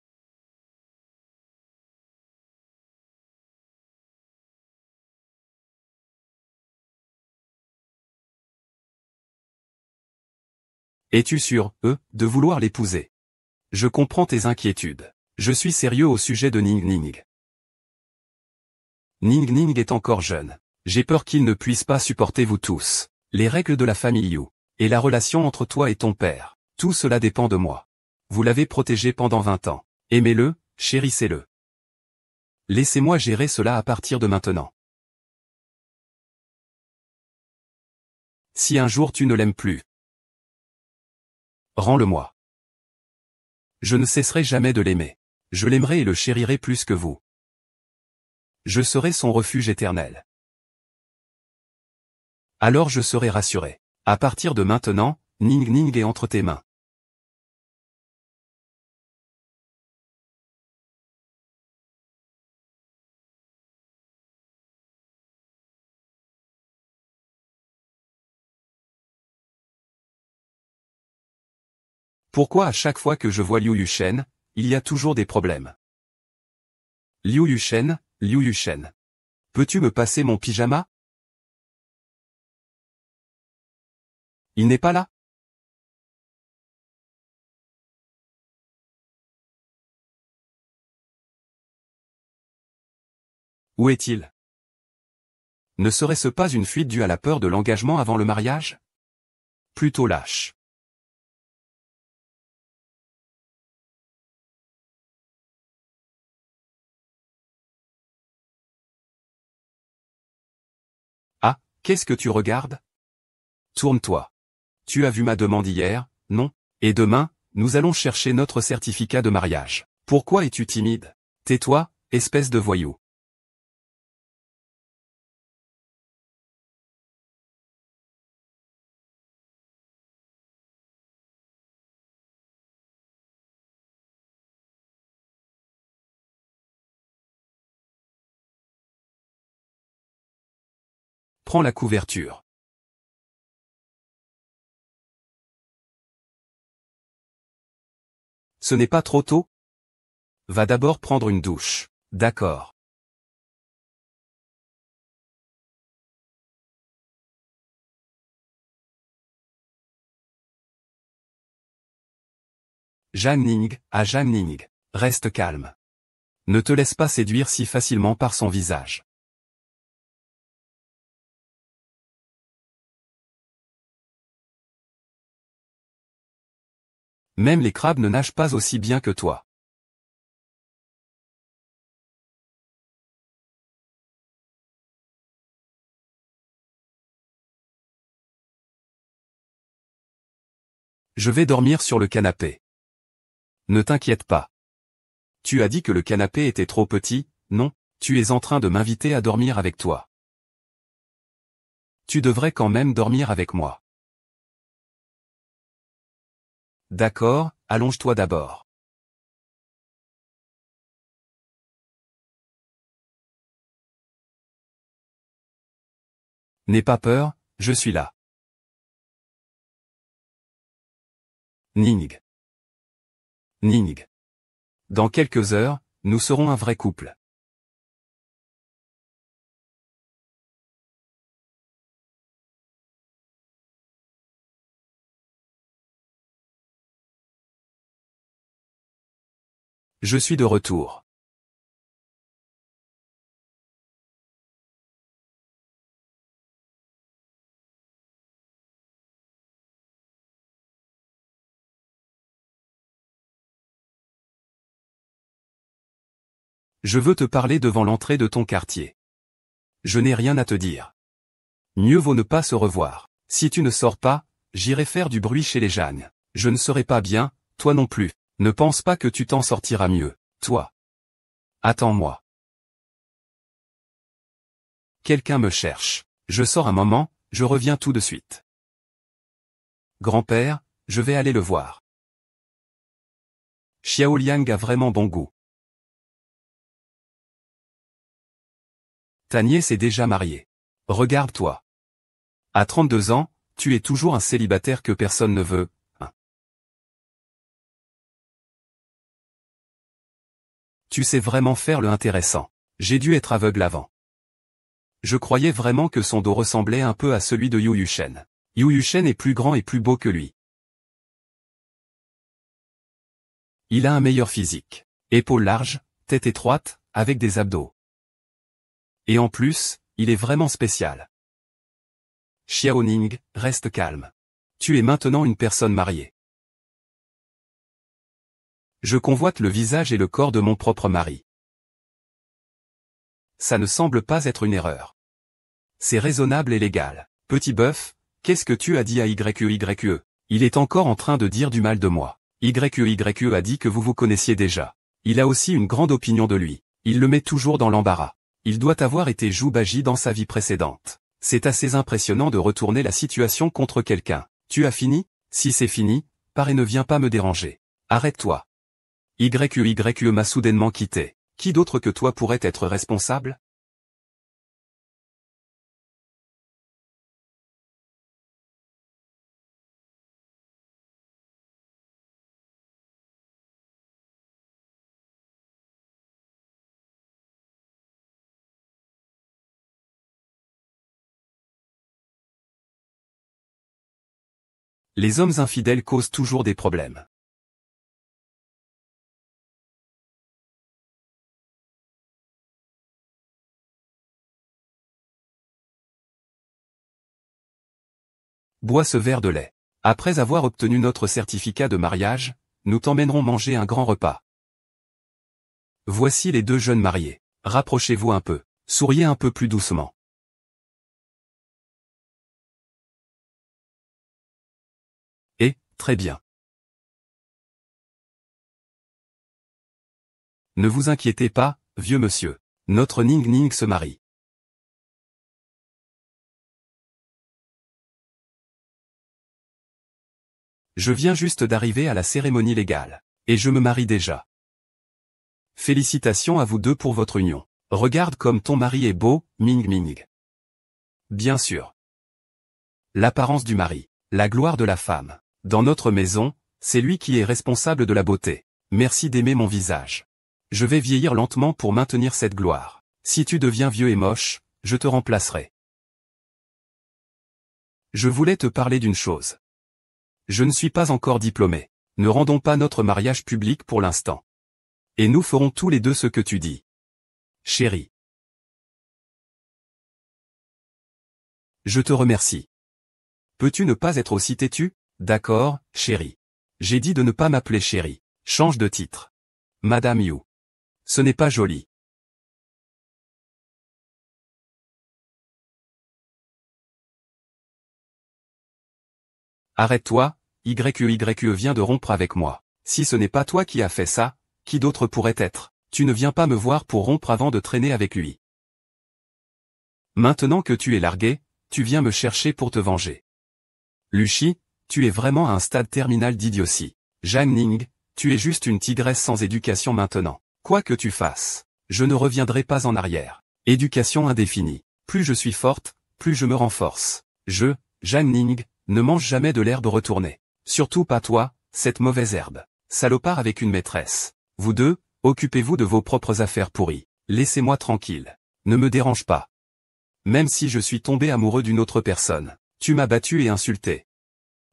Es-tu sûr, de vouloir l'épouser? Je comprends tes inquiétudes. Je suis sérieux au sujet de Ning. Ning est encore jeune. J'ai peur qu'il ne puisse pas supporter vous tous. Les règles de la famille Yu. Et la relation entre toi et ton père. Tout cela dépend de moi. Vous l'avez protégé pendant 20 ans. Aimez-le, chérissez-le. Laissez-moi gérer cela à partir de maintenant. Si un jour tu ne l'aimes plus, rends-le-moi. Je ne cesserai jamais de l'aimer. Je l'aimerai et le chérirai plus que vous. Je serai son refuge éternel. Alors je serai rassuré. À partir de maintenant, Ning Ning est entre tes mains. Pourquoi à chaque fois que je vois Liu Yushen, il y a toujours des problèmes? Liu Yushen, Liu Yushen. Peux-tu me passer mon pyjama? Il n'est pas là? Où est-il? Ne serait-ce pas une fuite due à la peur de l'engagement avant le mariage? Plutôt lâche. Ah, qu'est-ce que tu regardes? Tourne-toi. Tu as vu ma demande hier, non? Et demain, nous allons chercher notre certificat de mariage. Pourquoi es-tu timide? Tais-toi, espèce de voyou. Prends la couverture. Ce n'est pas trop tôt? Va d'abord prendre une douche. D'accord. Jeanne Ning, à Jeanne Ning. Reste calme. Ne te laisse pas séduire si facilement par son visage. Même les crabes ne nagent pas aussi bien que toi. Je vais dormir sur le canapé. Ne t'inquiète pas. Tu as dit que le canapé était trop petit, non? Tu es en train de m'inviter à dormir avec toi. Tu devrais quand même dormir avec moi. D'accord, allonge-toi d'abord. N'aie pas peur, je suis là. Ning. Ning. Dans quelques heures, nous serons un vrai couple. Je suis de retour. Je veux te parler devant l'entrée de ton quartier. Je n'ai rien à te dire. Mieux vaut ne pas se revoir. Si tu ne sors pas, j'irai faire du bruit chez les Jeanne. Je ne serai pas bien, toi non plus. Ne pense pas que tu t'en sortiras mieux, toi. Attends-moi. Quelqu'un me cherche. Je sors un moment, je reviens tout de suite. Grand-père, je vais aller le voir. Xiao Liang a vraiment bon goût. Ta nièce est déjà mariée. Regarde-toi. À 32 ans, tu es toujours un célibataire que personne ne veut, hein. Tu sais vraiment faire le intéressant. J'ai dû être aveugle avant. Je croyais vraiment que son dos ressemblait un peu à celui de Yu Yushen. Yu Yushen est plus grand et plus beau que lui. Il a un meilleur physique. Épaules larges, tête étroite, avec des abdos. Et en plus, il est vraiment spécial. Xiao Ning, reste calme. Tu es maintenant une personne mariée. Je convoite le visage et le corps de mon propre mari. Ça ne semble pas être une erreur. C'est raisonnable et légal. Petit bœuf, qu'est-ce que tu as dit à YE? Il est encore en train de dire du mal de moi. YE a dit que vous vous connaissiez déjà. Il a aussi une grande opinion de lui. Il le met toujours dans l'embarras. Il doit avoir été Joubaji dans sa vie précédente. C'est assez impressionnant de retourner la situation contre quelqu'un. Tu as fini? Si c'est fini, pars et ne viens pas me déranger. Arrête-toi. YE m'a soudainement quitté. Qui d'autre que toi pourrait être responsable? Les hommes infidèles causent toujours des problèmes. Bois ce verre de lait. Après avoir obtenu notre certificat de mariage, nous t'emmènerons manger un grand repas. Voici les deux jeunes mariés. Rapprochez-vous un peu. Souriez un peu plus doucement. Très bien. Ne vous inquiétez pas, vieux monsieur. Notre Ning Ning se marie. Je viens juste d'arriver à la cérémonie légale. Et je me marie déjà. Félicitations à vous deux pour votre union. Regarde comme ton mari est beau, Ming Ming. Bien sûr. L'apparence du mari. La gloire de la femme. Dans notre maison, c'est lui qui est responsable de la beauté. Merci d'aimer mon visage. Je vais vieillir lentement pour maintenir cette gloire. Si tu deviens vieux et moche, je te remplacerai. Je voulais te parler d'une chose. Je ne suis pas encore diplômé. Ne rendons pas notre mariage public pour l'instant. Et nous ferons tous les deux ce que tu dis. Chérie. Je te remercie. Peux-tu ne pas être aussi têtu? D'accord, chérie. J'ai dit de ne pas m'appeler chérie. Change de titre. Madame You. Ce n'est pas joli. Arrête-toi, YE vient de rompre avec moi. Si ce n'est pas toi qui as fait ça, qui d'autre pourrait être? Tu ne viens pas me voir pour rompre avant de traîner avec lui. Maintenant que tu es largué, tu viens me chercher pour te venger. Luchi, tu es vraiment à un stade terminal d'idiotie. Zhang Ning, tu es juste une tigresse sans éducation maintenant. Quoi que tu fasses, je ne reviendrai pas en arrière. Éducation indéfinie. Plus je suis forte, plus je me renforce. Zhang Ning, ne mange jamais de l'herbe retournée. Surtout pas toi, cette mauvaise herbe. Salopard avec une maîtresse. Vous deux, occupez-vous de vos propres affaires pourries. Laissez-moi tranquille. Ne me dérange pas. Même si je suis tombé amoureux d'une autre personne. Tu m'as battu et insulté.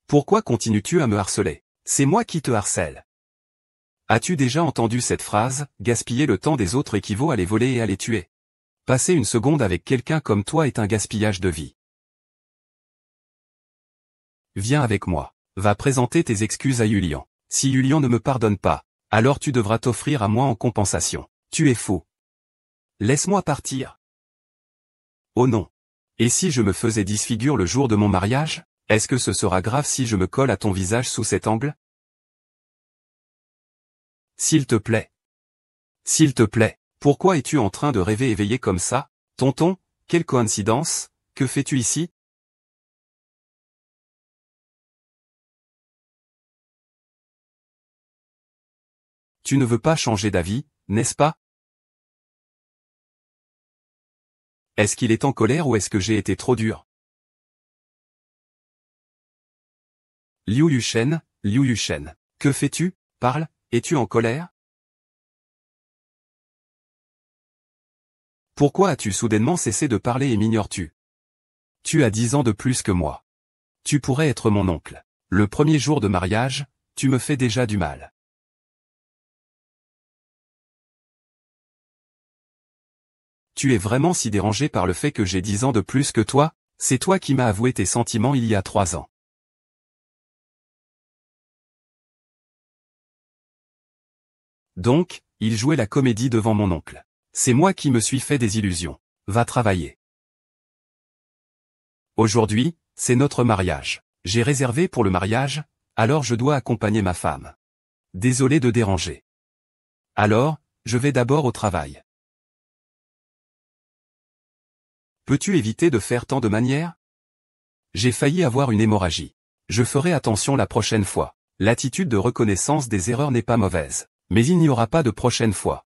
Pourquoi continues-tu à me harceler? C'est moi qui te harcèle. As-tu déjà entendu cette phrase, gaspiller le temps des autres équivaut à les voler et à les tuer? Passer une seconde avec quelqu'un comme toi est un gaspillage de vie. Viens avec moi. Va présenter tes excuses à Yulian. Si Yulian ne me pardonne pas, alors tu devras t'offrir à moi en compensation. Tu es fou. Laisse-moi partir. Oh non. Et si je me faisais disfigure le jour de mon mariage? Est-ce que ce sera grave si je me colle à ton visage sous cet angle? S'il te plaît. S'il te plaît. Pourquoi es-tu en train de rêver éveillé comme ça? Tonton, quelle coïncidence, que fais-tu ici? Tu ne veux pas changer d'avis, n'est-ce pas? Est-ce qu'il est en colère ou est-ce que j'ai été trop dur? Liu Yushen, que fais-tu? Parle, es-tu en colère? Pourquoi as-tu soudainement cessé de parler et m'ignores-tu? Tu as 10 ans de plus que moi. Tu pourrais être mon oncle. Le premier jour de mariage, tu me fais déjà du mal. Tu es vraiment si dérangé par le fait que j'ai 10 ans de plus que toi? C'est toi qui m'as avoué tes sentiments il y a 3 ans. Donc, il jouait la comédie devant mon oncle. C'est moi qui me suis fait des illusions. Va travailler. Aujourd'hui, c'est notre mariage. J'ai réservé pour le mariage, alors je dois accompagner ma femme. Désolé de déranger. Alors, je vais d'abord au travail. Peux-tu éviter de faire tant de manières? J'ai failli avoir une hémorragie. Je ferai attention la prochaine fois. L'attitude de reconnaissance des erreurs n'est pas mauvaise. Mais il n'y aura pas de prochaine fois.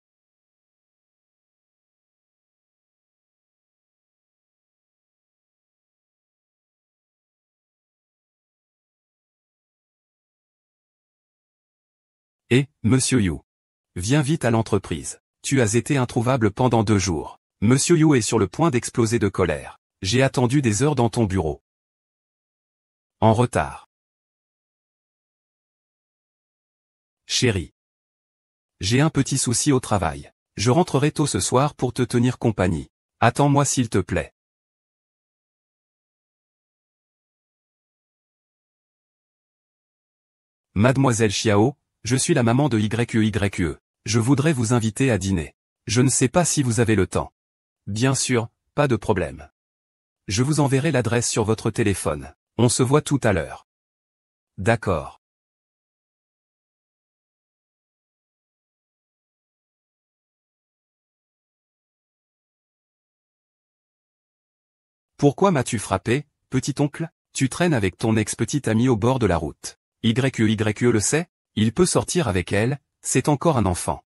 Et, Monsieur Yu. Viens vite à l'entreprise. Tu as été introuvable pendant 2 jours. Monsieur Yu est sur le point d'exploser de colère. J'ai attendu des heures dans ton bureau. En retard. Chérie. J'ai un petit souci au travail. Je rentrerai tôt ce soir pour te tenir compagnie. Attends-moi s'il te plaît. Mademoiselle Xiao, je suis la maman de YE. Je voudrais vous inviter à dîner. Je ne sais pas si vous avez le temps. Bien sûr, pas de problème. Je vous enverrai l'adresse sur votre téléphone. On se voit tout à l'heure. D'accord. Pourquoi m'as-tu frappé, petit-oncle? Tu traînes avec ton ex-petite amie au bord de la route. YE le sait? Il peut sortir avec elle, c'est encore un enfant.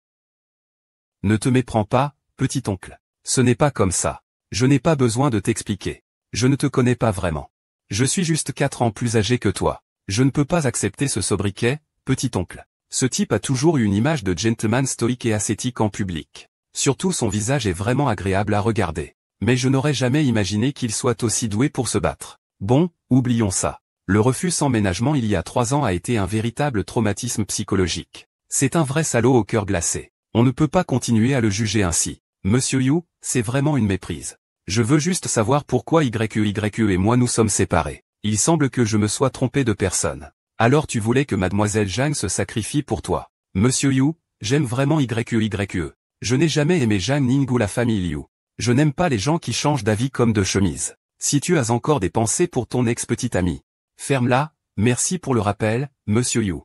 Ne te méprends pas, petit-oncle. Ce n'est pas comme ça. Je n'ai pas besoin de t'expliquer. Je ne te connais pas vraiment. Je suis juste 4 ans plus âgé que toi. Je ne peux pas accepter ce sobriquet, petit-oncle. Ce type a toujours eu une image de gentleman stoïque et ascétique en public. Surtout son visage est vraiment agréable à regarder. Mais je n'aurais jamais imaginé qu'il soit aussi doué pour se battre. Bon, oublions ça. Le refus sans ménagement il y a 3 ans a été un véritable traumatisme psychologique. C'est un vrai salaud au cœur glacé. On ne peut pas continuer à le juger ainsi. Monsieur Yu, c'est vraiment une méprise. Je veux juste savoir pourquoi YE et moi nous sommes séparés. Il semble que je me sois trompé de personne. Alors tu voulais que mademoiselle Zhang se sacrifie pour toi. Monsieur Yu, j'aime vraiment YE. Je n'ai jamais aimé Zhang Ning ou la famille Liu. Je n'aime pas les gens qui changent d'avis comme de chemise. Si tu as encore des pensées pour ton ex-petite amie, ferme-la, merci pour le rappel, Monsieur Yu.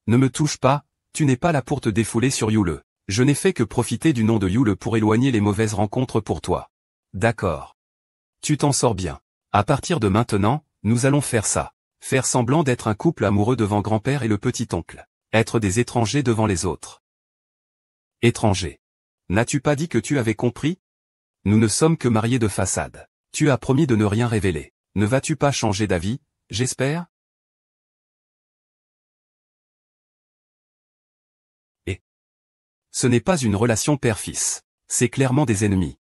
Ne me touche pas, tu n'es pas là pour te défouler sur Yule. Je n'ai fait que profiter du nom de Yule pour éloigner les mauvaises rencontres pour toi. D'accord. Tu t'en sors bien. À partir de maintenant, nous allons faire ça. Faire semblant d'être un couple amoureux devant grand-père et le petit-oncle. Être des étrangers devant les autres. Étrangers. N'as-tu pas dit que tu avais compris? Nous ne sommes que mariés de façade. Tu as promis de ne rien révéler. Ne vas-tu pas changer d'avis, j'espère? Et ce n'est pas une relation père-fils. C'est clairement des ennemis.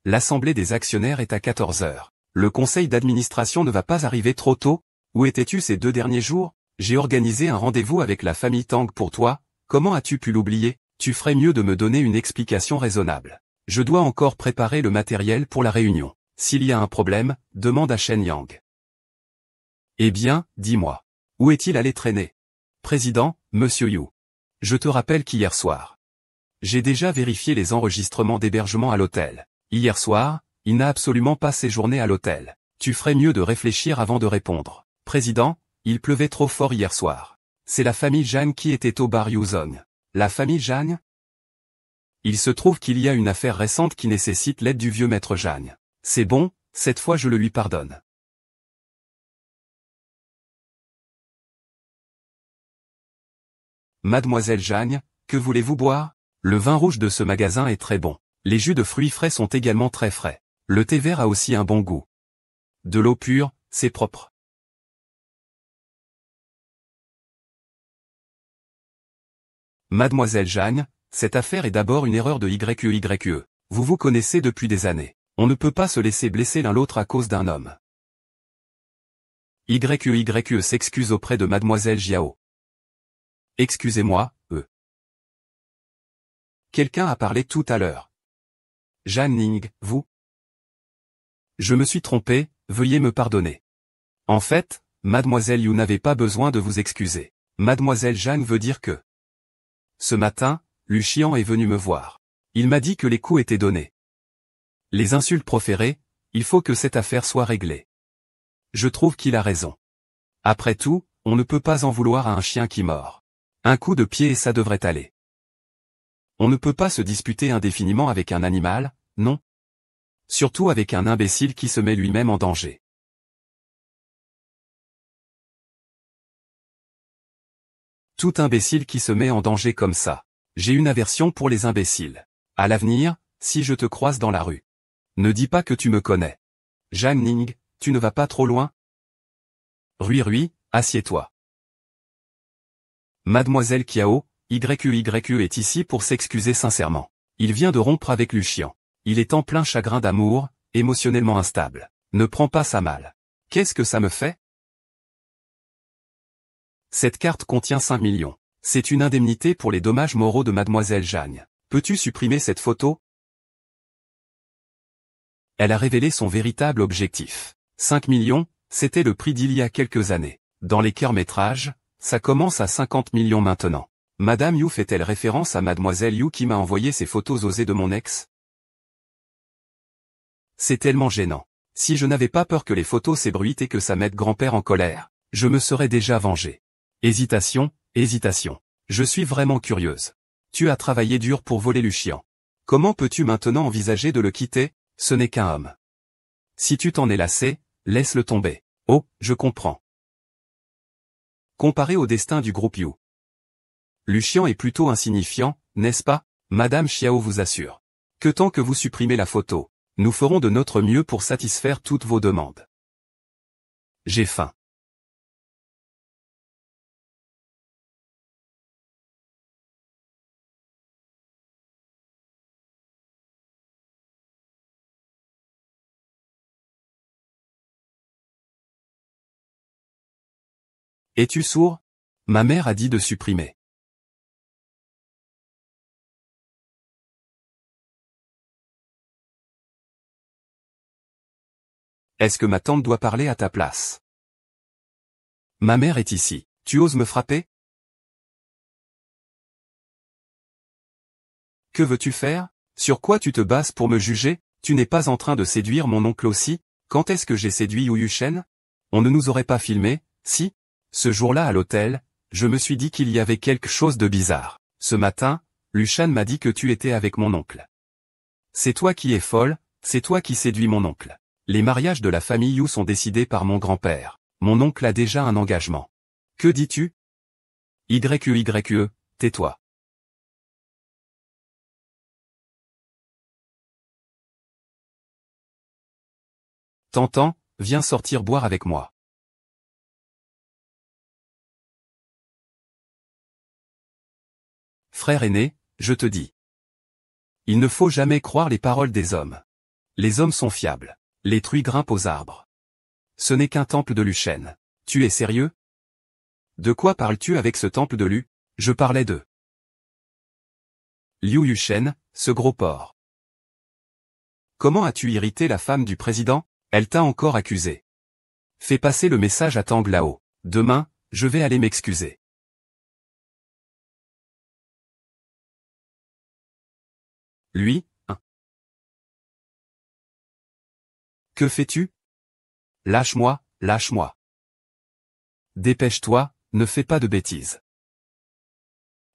L'assemblée des actionnaires est à 14 heures. Le conseil d'administration ne va pas arriver trop tôt? Où étais-tu ces 2 derniers jours? J'ai organisé un rendez-vous avec la famille Tang pour toi, comment as-tu pu l'oublier? Tu ferais mieux de me donner une explication raisonnable. Je dois encore préparer le matériel pour la réunion. S'il y a un problème, demande à Shen Yang. Eh bien, dis-moi. Où est-il allé traîner? Président, Monsieur Yu. Je te rappelle qu'hier soir. J'ai déjà vérifié les enregistrements d'hébergement à l'hôtel. Hier soir, il n'a absolument pas séjourné à l'hôtel. Tu ferais mieux de réfléchir avant de répondre. Président, il pleuvait trop fort hier soir. C'est la famille Zhang qui était au bar Yuzong. La famille Zhang? Il se trouve qu'il y a une affaire récente qui nécessite l'aide du vieux maître Zhang. C'est bon, cette fois je le lui pardonne. Mademoiselle Zhang, que voulez-vous boire? Le vin rouge de ce magasin est très bon. Les jus de fruits frais sont également très frais. Le thé vert a aussi un bon goût. De l'eau pure, c'est propre. Mademoiselle Zhang, cette affaire est d'abord une erreur de YE. Vous vous connaissez depuis des années. On ne peut pas se laisser blesser l'un l'autre à cause d'un homme. YE s'excuse auprès de mademoiselle Jiao. Excusez-moi, Quelqu'un a parlé tout à l'heure. Zhang Ning, vous? Je me suis trompé, veuillez me pardonner. En fait, mademoiselle You n'avait pas besoin de vous excuser. Mademoiselle Jeanne veut dire que... Ce matin, Lucien est venu me voir. Il m'a dit que les coups étaient donnés. Les insultes proférées, il faut que cette affaire soit réglée. Je trouve qu'il a raison. Après tout, on ne peut pas en vouloir à un chien qui mord. Un coup de pied et ça devrait aller. On ne peut pas se disputer indéfiniment avec un animal, non. Surtout avec un imbécile qui se met lui-même en danger. Tout imbécile qui se met en danger comme ça. J'ai une aversion pour les imbéciles. À l'avenir, si je te croise dans la rue, ne dis pas que tu me connais. Jeanne Ning, tu ne vas pas trop loin? Rui, assieds-toi. Mademoiselle Kiao, YQ est ici pour s'excuser sincèrement. Il vient de rompre avec Lucien. Il est en plein chagrin d'amour, émotionnellement instable. Ne prends pas ça mal. Qu'est-ce que ça me fait? Cette carte contient 5 millions. C'est une indemnité pour les dommages moraux de mademoiselle Jeanne. Peux-tu supprimer cette photo? Elle a révélé son véritable objectif. 5 millions, c'était le prix d'il y a quelques années. Dans les courts-métrages, ça commence à 50 millions maintenant. Madame You fait-elle référence à mademoiselle You qui m'a envoyé ces photos osées de mon ex? C'est tellement gênant. Si je n'avais pas peur que les photos s'ébruitent et que ça mette grand-père en colère, je me serais déjà vengé. Hésitation. Je suis vraiment curieuse. Tu as travaillé dur pour voler Lucien. Comment peux-tu maintenant envisager de le quitter? Ce n'est qu'un homme. Si tu t'en es lassé, laisse-le tomber. Oh, je comprends. Comparé au destin du groupe You, Lucien est plutôt insignifiant, n'est-ce pas? Madame Xiao vous assure que tant que vous supprimez la photo, nous ferons de notre mieux pour satisfaire toutes vos demandes. J'ai faim. Es-tu sourd? Ma mère a dit de supprimer. Est-ce que ma tante doit parler à ta place? Ma mère est ici. Tu oses me frapper? Que veux-tu faire? Sur quoi tu te bases pour me juger? Tu n'es pas en train de séduire mon oncle aussi? Quand est-ce que j'ai séduit Yu Yuchen? On ne nous aurait pas filmé, si? Ce jour-là à l'hôtel, je me suis dit qu'il y avait quelque chose de bizarre. Ce matin, Luchan m'a dit que tu étais avec mon oncle. C'est toi qui es folle, c'est toi qui séduis mon oncle. Les mariages de la famille Yu sont décidés par mon grand-père. Mon oncle a déjà un engagement. Que dis-tu? YQYE, tais-toi. T'entends, viens sortir boire avec moi. Frère aîné, je te dis. Il ne faut jamais croire les paroles des hommes. Les hommes sont fiables. Les truies grimpent aux arbres. Ce n'est qu'un temple de Luchen. Tu es sérieux? De quoi parles-tu avec ce temple de Lu? Je parlais de Liu Yuchen, ce gros porc. Comment as-tu irrité la femme du président? Elle t'a encore accusé. Fais passer le message à Tang Lao. Demain, je vais aller m'excuser. Lui, hein? Que fais-tu? Lâche-moi, lâche-moi. Dépêche-toi, ne fais pas de bêtises.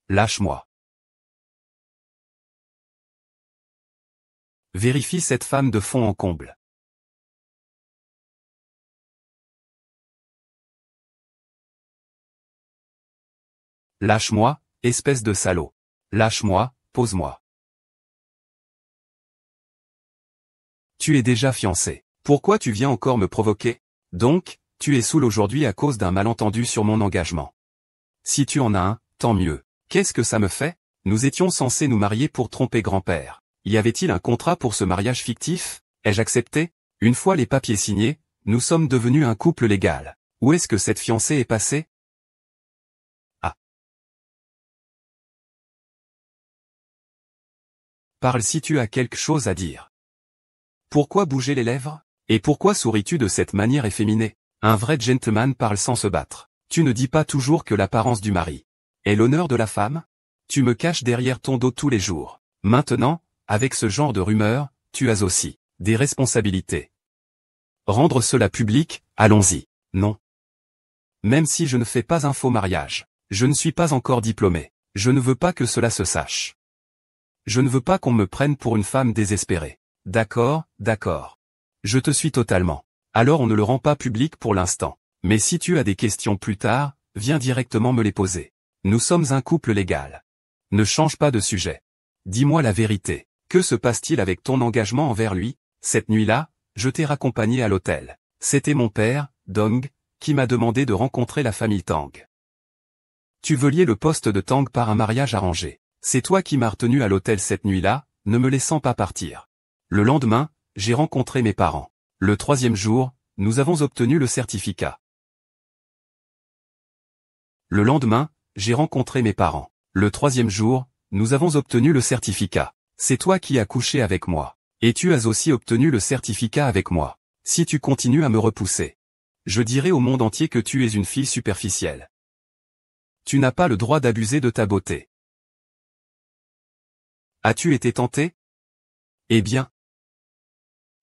Lâche-moi. Vérifie cette femme de fond en comble. Lâche-moi, espèce de salaud. Lâche-moi, pose-moi. Tu es déjà fiancé. Pourquoi tu viens encore me provoquer? Donc, tu es saoul aujourd'hui à cause d'un malentendu sur mon engagement. Si tu en as un, tant mieux. Qu'est-ce que ça me fait? Nous étions censés nous marier pour tromper grand-père. Y avait-il un contrat pour ce mariage fictif? Ai-je accepté? Une fois les papiers signés, nous sommes devenus un couple légal. Où est-ce que cette fiancée est passée? Ah. Parle si tu as quelque chose à dire. Pourquoi bouger les lèvres? Et pourquoi souris-tu de cette manière efféminée? Un vrai gentleman parle sans se battre. Tu ne dis pas toujours que l'apparence du mari est l'honneur de la femme? Tu me caches derrière ton dos tous les jours. Maintenant, avec ce genre de rumeurs, tu as aussi des responsabilités. Rendre cela public, allons-y. Non. Même si je ne fais pas un faux mariage, je ne suis pas encore diplômé. Je ne veux pas que cela se sache. Je ne veux pas qu'on me prenne pour une femme désespérée. D'accord, d'accord. Je te suis totalement. Alors on ne le rend pas public pour l'instant. Mais si tu as des questions plus tard, viens directement me les poser. Nous sommes un couple légal. Ne change pas de sujet. Dis-moi la vérité. Que se passe-t-il avec ton engagement envers lui? Cette nuit-là, je t'ai raccompagné à l'hôtel. C'était mon père, Dong, qui m'a demandé de rencontrer la famille Tang. Tu veux lier le poste de Tang par un mariage arrangé. C'est toi qui m'as retenu à l'hôtel cette nuit-là, ne me laissant pas partir. Le lendemain, j'ai rencontré mes parents. Le 3e jour, nous avons obtenu le certificat. Le lendemain, j'ai rencontré mes parents. Le 3e jour, nous avons obtenu le certificat. C'est toi qui as couché avec moi. Et tu as aussi obtenu le certificat avec moi. Si tu continues à me repousser, je dirai au monde entier que tu es une fille superficielle. Tu n'as pas le droit d'abuser de ta beauté. As-tu été tenté? Eh bien.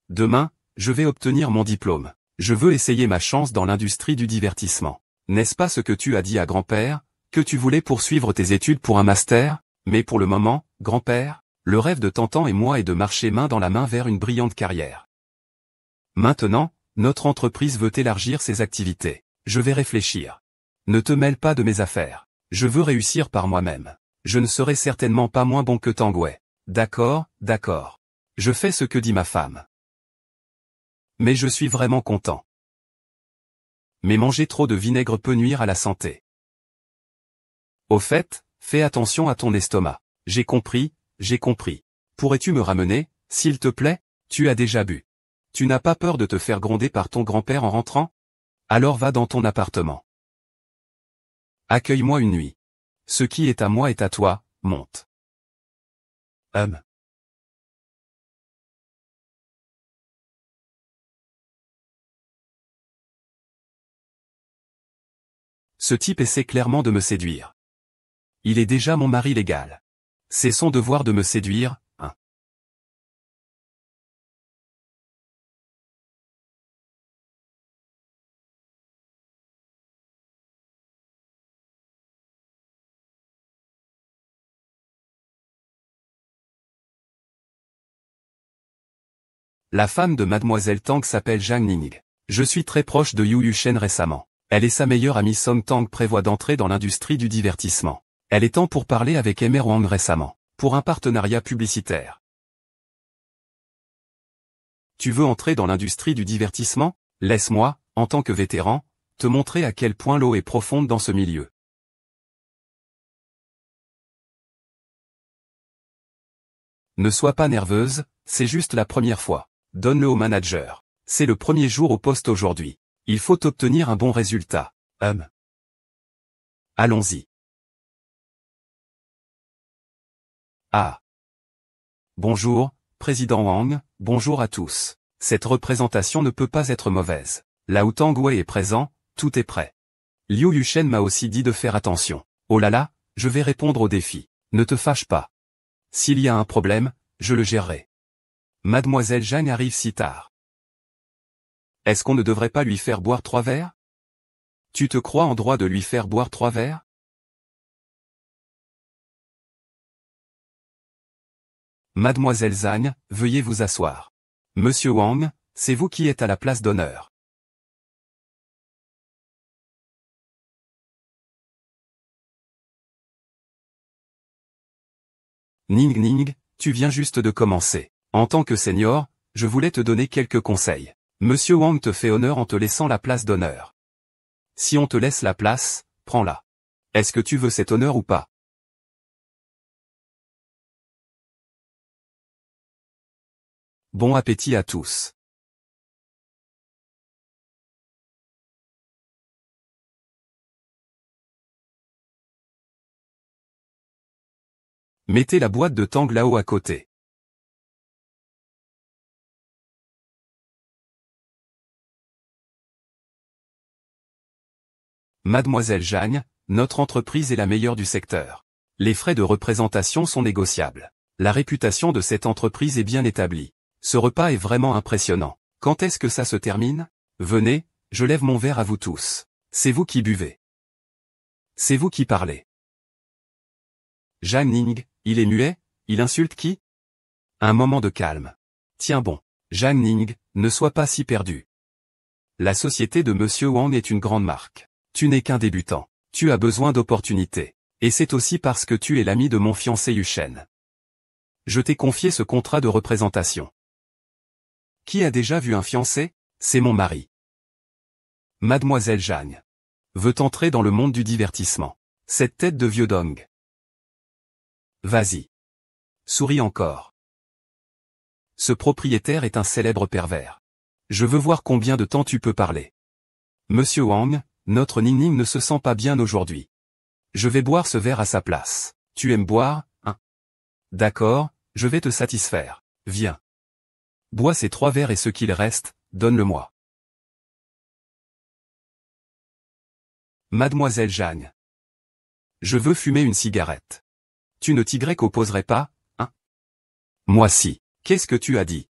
Demain, je vais obtenir mon diplôme. Je veux essayer ma chance dans l'industrie du divertissement. N'est-ce pas ce que tu as dit à grand-père, que tu voulais poursuivre tes études pour un master? Mais pour le moment, grand-père, le rêve de Tantan et moi est de marcher main dans la main vers une brillante carrière. Maintenant, notre entreprise veut élargir ses activités. Je vais réfléchir. Ne te mêle pas de mes affaires. Je veux réussir par moi-même. Je ne serai certainement pas moins bon que Tangwei. D'accord, d'accord. Je fais ce que dit ma femme. Mais je suis vraiment content. Mais manger trop de vinaigre peut nuire à la santé. Au fait, fais attention à ton estomac. J'ai compris, j'ai compris. Pourrais-tu me ramener, s'il te plaît? Tu as déjà bu. Tu n'as pas peur de te faire gronder par ton grand-père en rentrant? Alors va dans ton appartement. Accueille-moi une nuit. Ce qui est à moi est à toi, monte. Ce type essaie clairement de me séduire. Il est déjà mon mari légal. C'est son devoir de me séduire, hein. La femme de Mademoiselle Tang s'appelle Zhang Ning. Je suis très proche de Yu Yushen récemment. Elle et sa meilleure amie Song Tang prévoient d'entrer dans l'industrie du divertissement. Elle est en pour parler avec Emer Wang récemment, pour un partenariat publicitaire. Tu veux entrer dans l'industrie du divertissement? Laisse-moi, en tant que vétéran, te montrer à quel point l'eau est profonde dans ce milieu. Ne sois pas nerveuse, c'est juste la première fois. Donne-le au manager. C'est le premier jour au poste aujourd'hui. Il faut obtenir un bon résultat. Allons-y. Ah. Bonjour, Président Wang, bonjour à tous. Cette représentation ne peut pas être mauvaise. Là où Tangwei est présent, tout est prêt. Liu Yushen m'a aussi dit de faire attention. Oh là là, je vais répondre au défi. Ne te fâche pas. S'il y a un problème, je le gérerai. Mademoiselle Zhang arrive si tard. Est-ce qu'on ne devrait pas lui faire boire 3 verres? Tu te crois en droit de lui faire boire 3 verres? Mademoiselle Zhang, veuillez vous asseoir. Monsieur Wang, c'est vous qui êtes à la place d'honneur. Ning Ning, tu viens juste de commencer. En tant que senior, je voulais te donner quelques conseils. Monsieur Wang te fait honneur en te laissant la place d'honneur. Si on te laisse la place, prends-la. Est-ce que tu veux cet honneur ou pas? Bon appétit à tous. Mettez la boîte de Tang là-haut à côté. Mademoiselle Jagne, notre entreprise est la meilleure du secteur. Les frais de représentation sont négociables. La réputation de cette entreprise est bien établie. Ce repas est vraiment impressionnant. Quand est-ce que ça se termine? Venez, je lève mon verre à vous tous. C'est vous qui buvez. C'est vous qui parlez. Jang Ning, il est muet, il insulte qui? Un moment de calme. Tiens bon. Jang Ning, ne sois pas si perdu. La société de Monsieur Wang est une grande marque. Tu n'es qu'un débutant. Tu as besoin d'opportunités. Et c'est aussi parce que tu es l'ami de mon fiancé Yushen. Je t'ai confié ce contrat de représentation. Qui a déjà vu un fiancé? C'est mon mari. Mademoiselle Jagne veut entrer dans le monde du divertissement. Cette tête de vieux dong. Vas-y. Souris encore. Ce propriétaire est un célèbre pervers. Je veux voir combien de temps tu peux parler. Monsieur Wang, notre Ning Ning ne se sent pas bien aujourd'hui. Je vais boire ce verre à sa place. Tu aimes boire, hein? D'accord, je vais te satisfaire. Viens. Bois ces 3 verres et ce qu'il reste, donne-le-moi. Mademoiselle Jagne. Je veux fumer une cigarette. Tu ne t'y opposerais pas, hein? Moi si. Qu'est-ce que tu as dit?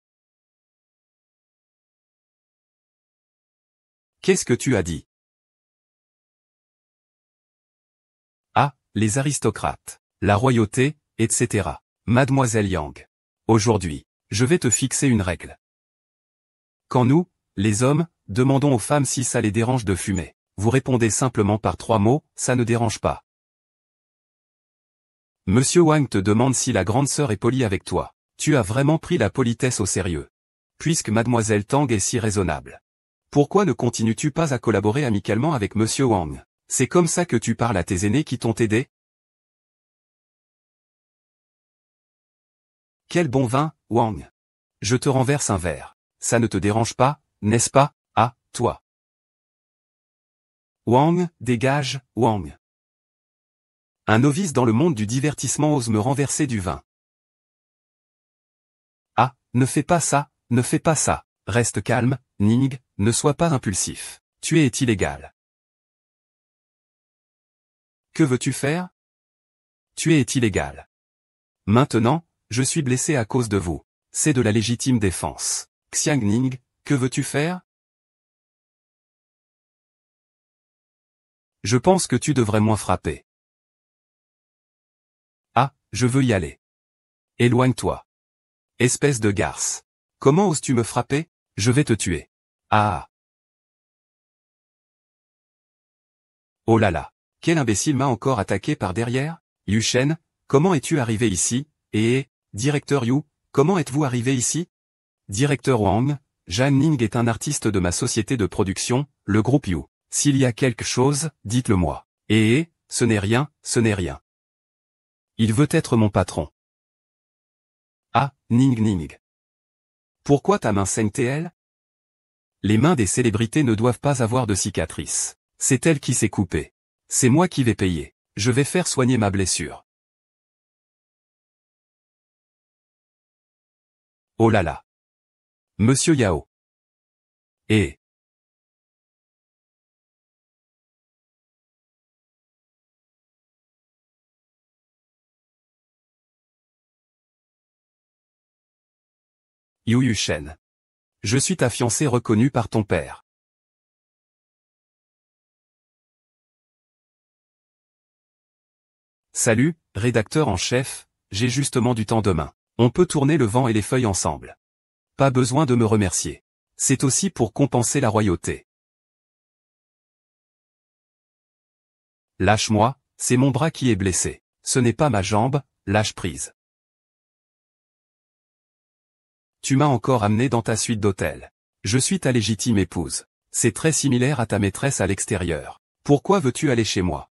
Qu'est-ce que tu as dit? Ah, les aristocrates, la royauté, etc. Mademoiselle Yang. Aujourd'hui, je vais te fixer une règle. Quand nous, les hommes, demandons aux femmes si ça les dérange de fumer, vous répondez simplement par 3 mots, ça ne dérange pas. Monsieur Wang te demande si la grande sœur est polie avec toi. Tu as vraiment pris la politesse au sérieux. Puisque Mademoiselle Tang est si raisonnable. Pourquoi ne continues-tu pas à collaborer amicalement avec Monsieur Wang? C'est comme ça que tu parles à tes aînés qui t'ont aidé? Quel bon vin, Wang. Je te renverse un verre. Ça ne te dérange pas, n'est-ce pas? Ah, toi. Wang, dégage, Wang. Un novice dans le monde du divertissement ose me renverser du vin. Ah, ne fais pas ça, ne fais pas ça. Reste calme, Ning, ne sois pas impulsif. Tu es illégal. Que veux-tu faire? Tu es illégal. Maintenant, je suis blessé à cause de vous. C'est de la légitime défense. Xiang Ning, que veux-tu faire? Je pense que tu devrais moins frapper. Ah, je veux y aller. Éloigne-toi. Espèce de garce. Comment oses-tu me frapper? Je vais te tuer. Ah. Oh là là. Quel imbécile m'a encore attaqué par derrière? Yushen, comment es-tu arrivé ici? Directeur Yu, comment êtes-vous arrivé ici? Directeur Wang, Jang Ning est un artiste de ma société de production, le groupe Yu. S'il y a quelque chose, dites-le-moi. Ce n'est rien, ce n'est rien. Il veut être mon patron. Ah, Ning Ning. Pourquoi ta main saigne-t-elle? Les mains des célébrités ne doivent pas avoir de cicatrices. C'est elle qui s'est coupée. C'est moi qui vais payer. Je vais faire soigner ma blessure. Oh là là. Monsieur Yao. Yu Yushen. Je suis ta fiancée reconnue par ton père. Salut, rédacteur en chef, j'ai justement du temps demain. On peut tourner le vent et les feuilles ensemble. Pas besoin de me remercier. C'est aussi pour compenser la royauté. Lâche-moi, c'est mon bras qui est blessé. Ce n'est pas ma jambe, lâche prise. Tu m'as encore amené dans ta suite d'hôtel. Je suis ta légitime épouse. C'est très similaire à ta maîtresse à l'extérieur. Pourquoi veux-tu aller chez moi?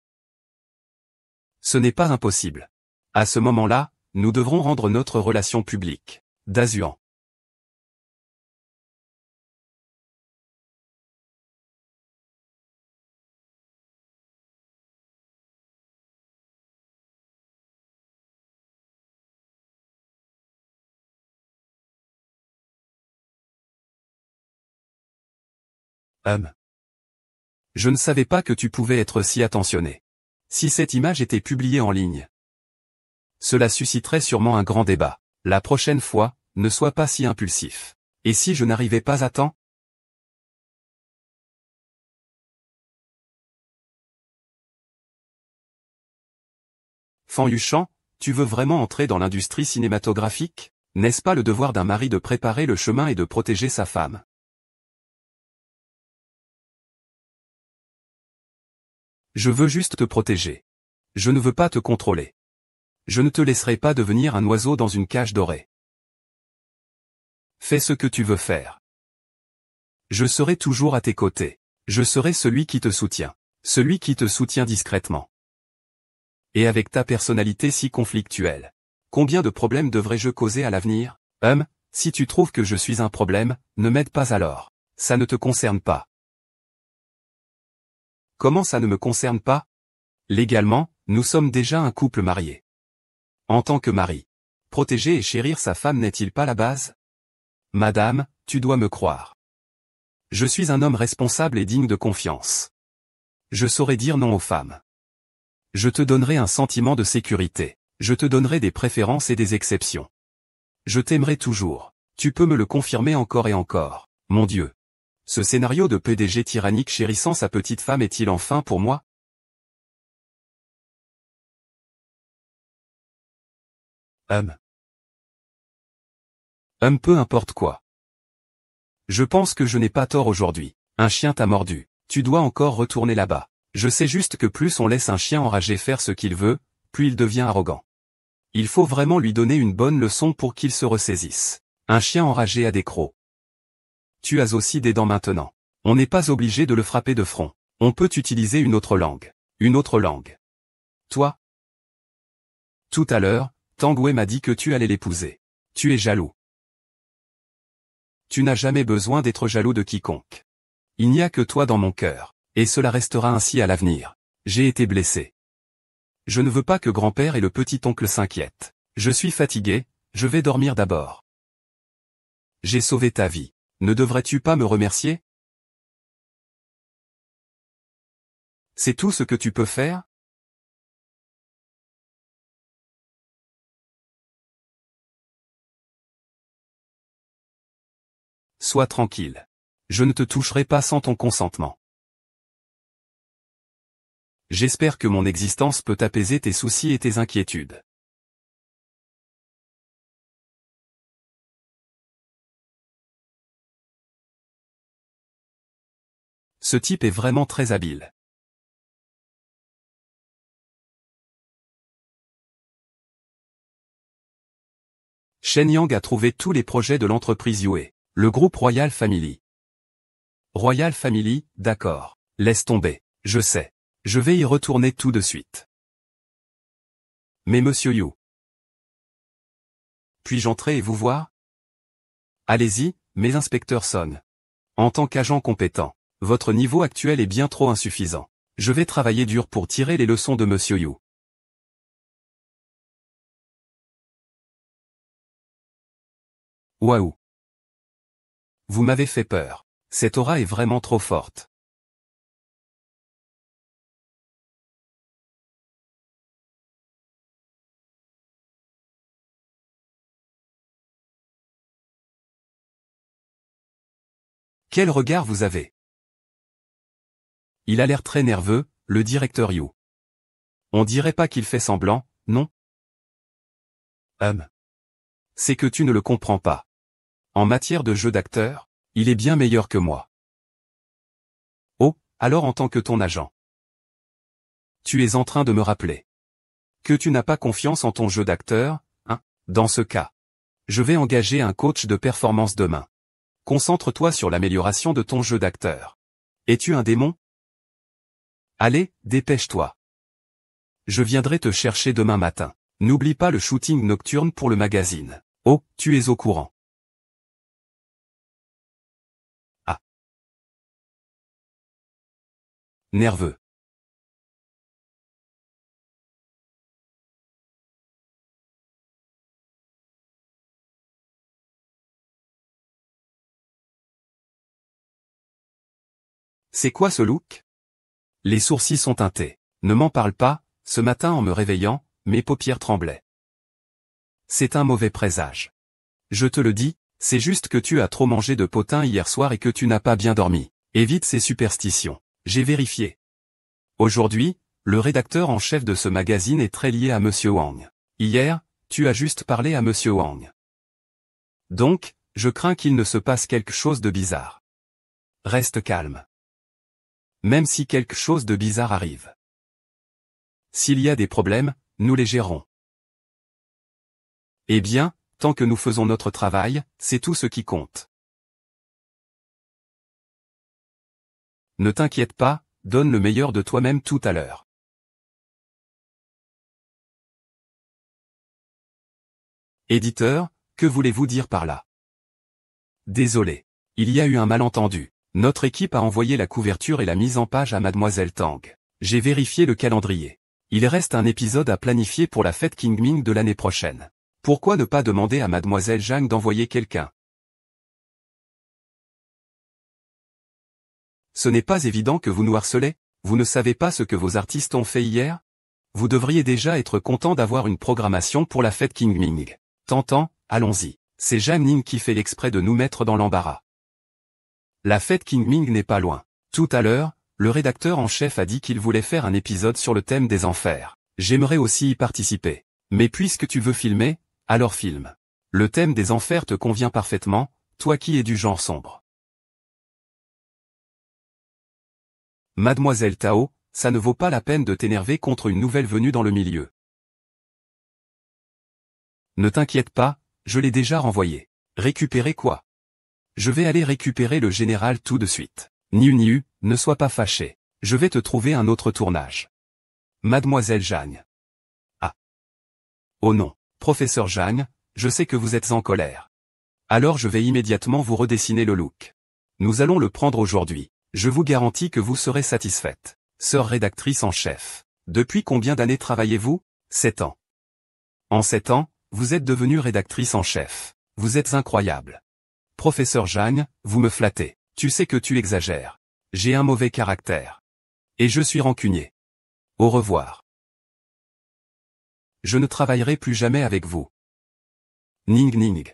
Ce n'est pas impossible. À ce moment-là, nous devrons rendre notre relation publique. Dazuan. Hum. Je ne savais pas que tu pouvais être si attentionné. Si cette image était publiée en ligne, cela susciterait sûrement un grand débat. La prochaine fois, ne sois pas si impulsif. Et si je n'arrivais pas à temps? Fan Yuchan, tu veux vraiment entrer dans l'industrie cinématographique? N'est-ce pas le devoir d'un mari de préparer le chemin et de protéger sa femme? Je veux juste te protéger. Je ne veux pas te contrôler. Je ne te laisserai pas devenir un oiseau dans une cage dorée. Fais ce que tu veux faire. Je serai toujours à tes côtés. Je serai celui qui te soutient. Celui qui te soutient discrètement. Et avec ta personnalité si conflictuelle. Combien de problèmes devrais-je causer à l'avenir? Si tu trouves que je suis un problème, ne m'aide pas alors. Ça ne te concerne pas. Comment ça ne me concerne pas? Légalement, nous sommes déjà un couple marié. En tant que mari, protéger et chérir sa femme n'est-il pas la base? Madame, tu dois me croire. Je suis un homme responsable et digne de confiance. Je saurai dire non aux femmes. Je te donnerai un sentiment de sécurité. Je te donnerai des préférences et des exceptions. Je t'aimerai toujours. Tu peux me le confirmer encore et encore. Mon Dieu. Ce scénario de PDG tyrannique chérissant sa petite femme est-il enfin pour moi? Peu importe quoi. Je pense que je n'ai pas tort aujourd'hui. Un chien t'a mordu. Tu dois encore retourner là-bas. Je sais juste que plus on laisse un chien enragé faire ce qu'il veut, plus il devient arrogant. Il faut vraiment lui donner une bonne leçon pour qu'il se ressaisisse. Un chien enragé a des crocs. Tu as aussi des dents maintenant. On n'est pas obligé de le frapper de front. On peut utiliser une autre langue. Une autre langue. Toi? Tout à l'heure, Tang Wei m'a dit que tu allais l'épouser. Tu es jaloux. Tu n'as jamais besoin d'être jaloux de quiconque. Il n'y a que toi dans mon cœur, et cela restera ainsi à l'avenir. J'ai été blessé. Je ne veux pas que grand-père et le petit-oncle s'inquiètent. Je suis fatigué, je vais dormir d'abord. J'ai sauvé ta vie. Ne devrais-tu pas me remercier? C'est tout ce que tu peux faire? Sois tranquille. Je ne te toucherai pas sans ton consentement. J'espère que mon existence peut apaiser tes soucis et tes inquiétudes. Ce type est vraiment très habile. Shen Yang a trouvé tous les projets de l'entreprise Yue. Le groupe Royal Family. Royal Family, d'accord. Laisse tomber. Je sais. Je vais y retourner tout de suite. Mais monsieur Yu. Puis-je entrer et vous voir? Allez-y, mes inspecteurs sonnent. En tant qu'agent compétent, votre niveau actuel est bien trop insuffisant. Je vais travailler dur pour tirer les leçons de monsieur Yu. Waouh. Vous m'avez fait peur. Cette aura est vraiment trop forte. Quel regard vous avez? Il a l'air très nerveux, le directeur Yu. On dirait pas qu'il fait semblant, non? C'est que tu ne le comprends pas. En matière de jeu d'acteur, il est bien meilleur que moi. Oh, alors en tant que ton agent. Tu es en train de me rappeler que tu n'as pas confiance en ton jeu d'acteur, hein? Dans ce cas, je vais engager un coach de performance demain. Concentre-toi sur l'amélioration de ton jeu d'acteur. Es-tu un démon? Allez, dépêche-toi. Je viendrai te chercher demain matin. N'oublie pas le shooting nocturne pour le magazine. Oh, tu es au courant. Ah. Nerveux. C'est quoi ce look? Les sourcils sont teintés. Ne m'en parle pas, ce matin en me réveillant, mes paupières tremblaient. C'est un mauvais présage. Je te le dis, c'est juste que tu as trop mangé de potin hier soir et que tu n'as pas bien dormi. Évite ces superstitions. J'ai vérifié. Aujourd'hui, le rédacteur en chef de ce magazine est très lié à Monsieur Wang. Hier, tu as juste parlé à Monsieur Wang. Donc, je crains qu'il ne se passe quelque chose de bizarre. Reste calme. Même si quelque chose de bizarre arrive. S'il y a des problèmes, nous les gérons. Eh bien, tant que nous faisons notre travail, c'est tout ce qui compte. Ne t'inquiète pas, donne le meilleur de toi-même tout à l'heure. Éditeur, que voulez-vous dire par là? Désolé. Il y a eu un malentendu. Notre équipe a envoyé la couverture et la mise en page à Mademoiselle Tang. J'ai vérifié le calendrier. Il reste un épisode à planifier pour la fête Qingming de l'année prochaine. Pourquoi ne pas demander à Mademoiselle Zhang d'envoyer quelqu'un? Ce n'est pas évident que vous nous harcelez? Vous ne savez pas ce que vos artistes ont fait hier? Vous devriez déjà être content d'avoir une programmation pour la fête Qingming. Tentant, allons-y. C'est Zhang Ning qui fait l'exprès de nous mettre dans l'embarras. La fête Qingming n'est pas loin. Tout à l'heure, le rédacteur en chef a dit qu'il voulait faire un épisode sur le thème des enfers. J'aimerais aussi y participer. Mais puisque tu veux filmer, alors filme. Le thème des enfers te convient parfaitement, toi qui es du genre sombre. Mademoiselle Tao, ça ne vaut pas la peine de t'énerver contre une nouvelle venue dans le milieu. Ne t'inquiète pas, je l'ai déjà renvoyé. Récupérer quoi? Je vais aller récupérer le général tout de suite. Niu, ne sois pas fâché. Je vais te trouver un autre tournage. Mademoiselle Zhang. Ah. Oh non, professeur Zhang, je sais que vous êtes en colère. Alors je vais immédiatement vous redessiner le look. Nous allons le prendre aujourd'hui. Je vous garantis que vous serez satisfaite. Sœur rédactrice en chef. Depuis combien d'années travaillez-vous? 7 ans. En 7 ans, vous êtes devenue rédactrice en chef. Vous êtes incroyable. Professeur Zhang, vous me flattez. Tu sais que tu exagères. J'ai un mauvais caractère. Et je suis rancunier. Au revoir. Je ne travaillerai plus jamais avec vous. Ning.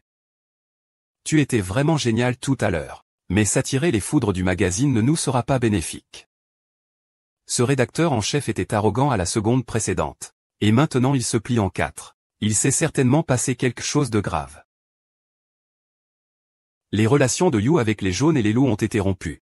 Tu étais vraiment génial tout à l'heure. Mais s'attirer les foudres du magazine ne nous sera pas bénéfique. Ce rédacteur en chef était arrogant à la seconde précédente. Et maintenant il se plie en 4. Il s'est certainement passé quelque chose de grave. Les relations de You avec les jaunes et les loups ont été rompues.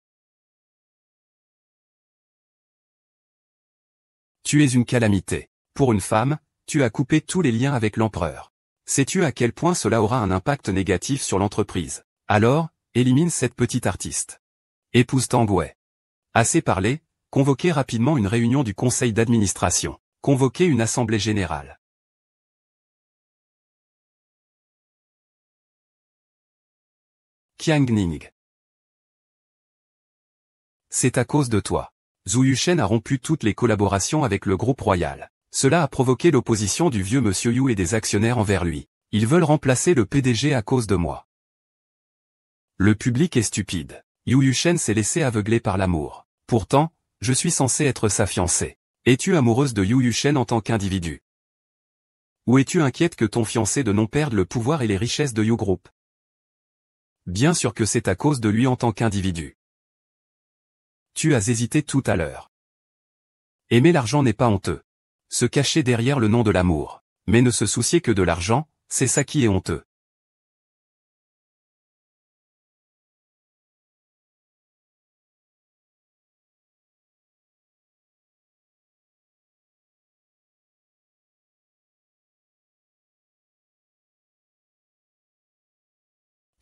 Tu es une calamité. Pour une femme, tu as coupé tous les liens avec l'empereur. Sais-tu à quel point cela aura un impact négatif sur l'entreprise? Alors, élimine cette petite artiste. Épouse Tang Wei. Assez parlé, convoquez rapidement une réunion du conseil d'administration. Convoquez une assemblée générale. Qiang Ning. C'est à cause de toi. Zhu Yushen a rompu toutes les collaborations avec le groupe royal. Cela a provoqué l'opposition du vieux monsieur Yu et des actionnaires envers lui. Ils veulent remplacer le PDG à cause de moi. Le public est stupide. Yu Yushen s'est laissé aveugler par l'amour. Pourtant, je suis censé être sa fiancée. Es-tu amoureuse de Yu Yushen en tant qu'individu? Ou es-tu inquiète que ton fiancé de nom perde le pouvoir et les richesses de Yu Group? Bien sûr que c'est à cause de lui en tant qu'individu. Tu as hésité tout à l'heure. Aimer l'argent n'est pas honteux. Se cacher derrière le nom de l'amour. Mais ne se soucier que de l'argent, c'est ça qui est honteux.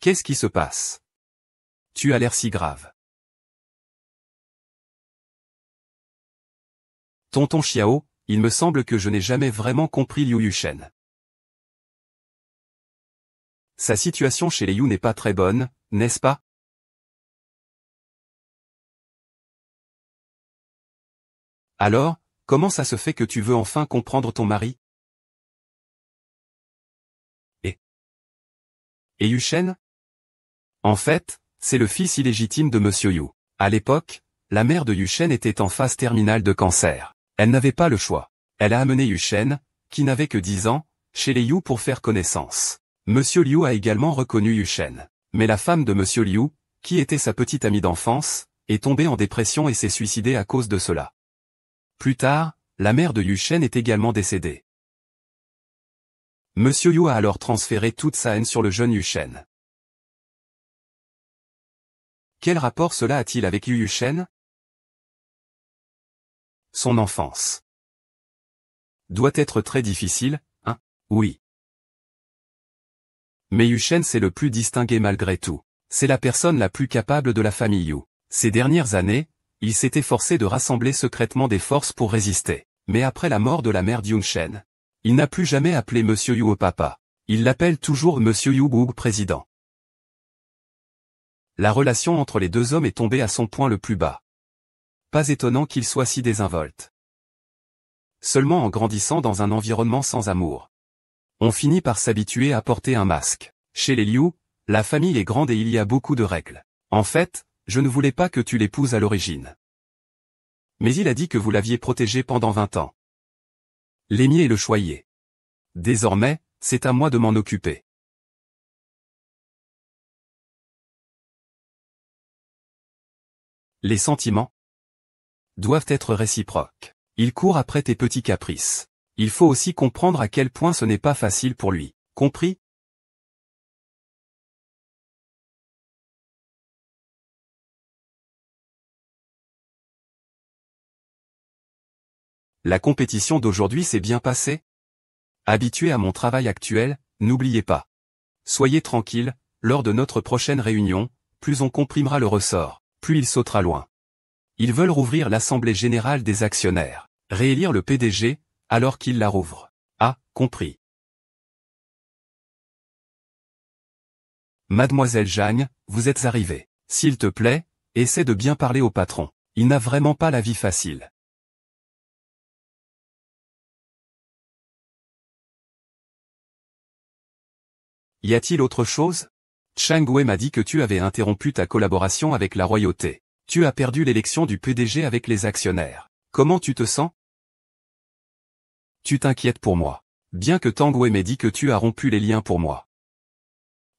Qu'est-ce qui se passe? Tu as l'air si grave. Tonton Xiao, il me semble que je n'ai jamais vraiment compris Liu Yushen. Sa situation chez les Yu n'est pas très bonne, n'est-ce pas? Alors, comment ça se fait que tu veux enfin comprendre ton mari? Et Yushen? En fait, c'est le fils illégitime de Monsieur Yu. À l'époque, la mère de Yuchen était en phase terminale de cancer. Elle n'avait pas le choix. Elle a amené Yuchen, qui n'avait que 10 ans, chez les Liu pour faire connaissance. Monsieur Liu a également reconnu Yuchen. Mais la femme de Monsieur Liu, qui était sa petite amie d'enfance, est tombée en dépression et s'est suicidée à cause de cela. Plus tard, la mère de Yuchen est également décédée. Monsieur Liu a alors transféré toute sa haine sur le jeune Yuchen. Quel rapport cela a-t-il avec Yuchen? Son enfance doit être très difficile, hein? Oui. Mais Yuchen c'est le plus distingué malgré tout. C'est la personne la plus capable de la famille Yu. Ces dernières années, il s'est efforcé de rassembler secrètement des forces pour résister. Mais après la mort de la mère d'Yuchen, il n'a plus jamais appelé Monsieur Yu au papa. Il l'appelle toujours Monsieur Yu Boug président. La relation entre les deux hommes est tombée à son point le plus bas. Pas étonnant qu'il soit si désinvolte. Seulement en grandissant dans un environnement sans amour, on finit par s'habituer à porter un masque. Chez les Liu, la famille est grande et il y a beaucoup de règles. En fait, je ne voulais pas que tu l'épouses à l'origine. Mais il a dit que vous l'aviez protégé pendant 20 ans. L'aimiez et le choyiez. Désormais, c'est à moi de m'en occuper. Les sentiments doivent être réciproques. Il court après tes petits caprices. Il faut aussi comprendre à quel point ce n'est pas facile pour lui. Compris? La compétition d'aujourd'hui s'est bien passée? Habitué à mon travail actuel, n'oubliez pas. Soyez tranquille, lors de notre prochaine réunion, plus on comprimera le ressort, plus il sautera loin. Ils veulent rouvrir l'Assemblée Générale des actionnaires. Réélire le PDG, alors qu'il la rouvre. Ah, compris. Mademoiselle Jeanne, vous êtes arrivée. S'il te plaît, essaie de bien parler au patron. Il n'a vraiment pas la vie facile. Y a-t-il autre chose? Chang Wei m'a dit que tu avais interrompu ta collaboration avec la royauté. Tu as perdu l'élection du PDG avec les actionnaires. Comment tu te sens? Tu t'inquiètes pour moi. Bien que Tang Wei m'ait dit que tu as rompu les liens pour moi.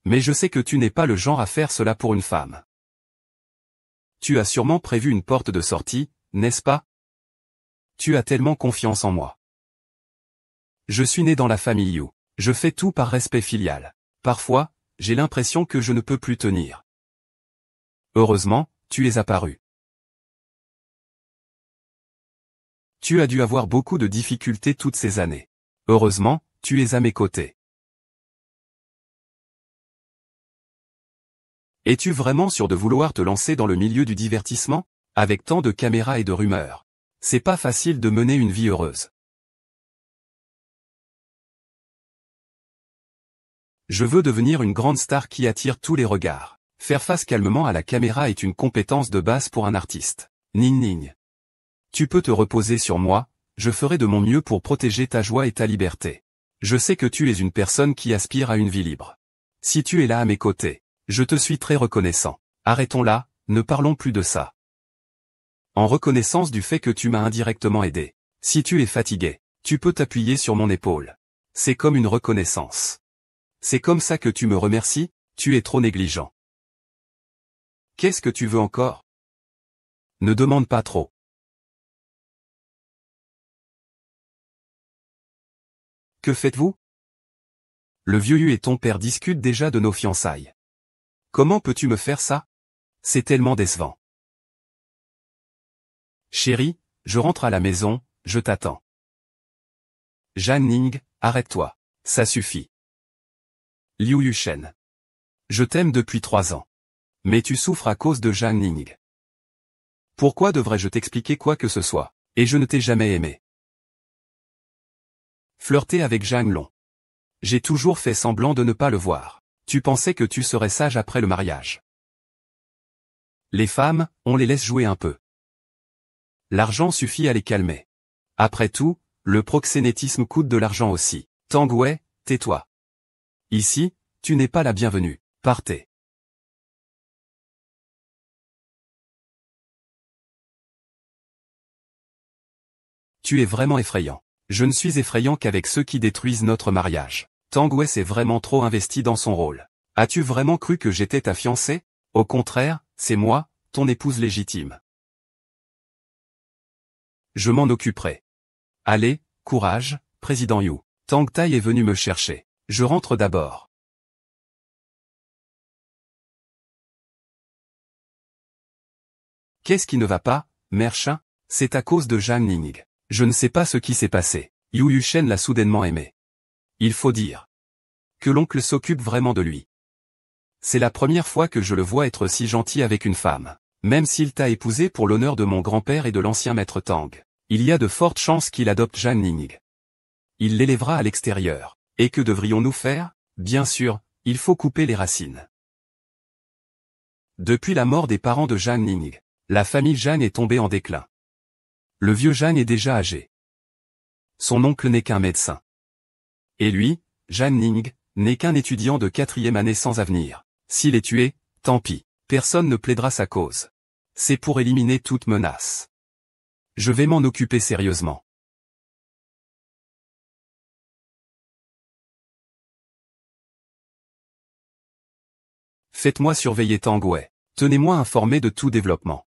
Mais je sais que tu n'es pas le genre à faire cela pour une femme. Tu as sûrement prévu une porte de sortie, n'est-ce pas? Tu as tellement confiance en moi. Je suis né dans la famille Yu. Je fais tout par respect filial. Parfois, j'ai l'impression que je ne peux plus tenir. Heureusement, tu es apparu. Tu as dû avoir beaucoup de difficultés toutes ces années. Heureusement, tu es à mes côtés. Es-tu vraiment sûr de vouloir te lancer dans le milieu du divertissement? Avec tant de caméras et de rumeurs. C'est pas facile de mener une vie heureuse. Je veux devenir une grande star qui attire tous les regards. Faire face calmement à la caméra est une compétence de base pour un artiste. Ning ning. Tu peux te reposer sur moi, je ferai de mon mieux pour protéger ta joie et ta liberté. Je sais que tu es une personne qui aspire à une vie libre. Si tu es là à mes côtés, je te suis très reconnaissant. Arrêtons là, ne parlons plus de ça. En reconnaissance du fait que tu m'as indirectement aidé. Si tu es fatigué, tu peux t'appuyer sur mon épaule. C'est comme une reconnaissance. C'est comme ça que tu me remercies, tu es trop négligent. Qu'est-ce que tu veux encore? Ne demande pas trop. Que faites-vous? Le vieux Yu et ton père discutent déjà de nos fiançailles. Comment peux-tu me faire ça? C'est tellement décevant. Chérie, je rentre à la maison, je t'attends. Jeanne Ning, arrête-toi. Ça suffit. Liu Yuchen. Je t'aime depuis 3 ans. Mais tu souffres à cause de Jeanne Ning. Pourquoi devrais-je t'expliquer quoi que ce soit? Et je ne t'ai jamais aimé. Flirter avec Zhang Long. J'ai toujours fait semblant de ne pas le voir. Tu pensais que tu serais sage après le mariage. Les femmes, on les laisse jouer un peu. L'argent suffit à les calmer. Après tout, le proxénétisme coûte de l'argent aussi. Tang Wei, tais-toi. Ici, tu n'es pas la bienvenue. Partez. Tu es vraiment effrayant. Je ne suis effrayant qu'avec ceux qui détruisent notre mariage. Tang Wei s'est vraiment trop investi dans son rôle. As-tu vraiment cru que j'étais ta fiancée? Au contraire, c'est moi, ton épouse légitime. Je m'en occuperai. Allez, courage, président Yu. Tang Tai est venu me chercher. Je rentre d'abord. Qu'est-ce qui ne va pas, mère Chin? C'est à cause de Zhang Ning. Je ne sais pas ce qui s'est passé. Yu Yushen l'a soudainement aimé. Il faut dire que l'oncle s'occupe vraiment de lui. C'est la première fois que je le vois être si gentil avec une femme. Même s'il t'a épousé pour l'honneur de mon grand-père et de l'ancien maître Tang, il y a de fortes chances qu'il adopte Zhang Ning. Il l'élèvera à l'extérieur. Et que devrions-nous faire? Bien sûr, il faut couper les racines. Depuis la mort des parents de Zhang Ning, la famille Zhang est tombée en déclin. Le vieux Zhang est déjà âgé. Son oncle n'est qu'un médecin. Et lui, Zhang Ning, n'est qu'un étudiant de 4e année sans avenir. S'il est tué, tant pis, personne ne plaidera sa cause. C'est pour éliminer toute menace. Je vais m'en occuper sérieusement. Faites-moi surveiller Tang Wei. Tenez-moi informé de tout développement.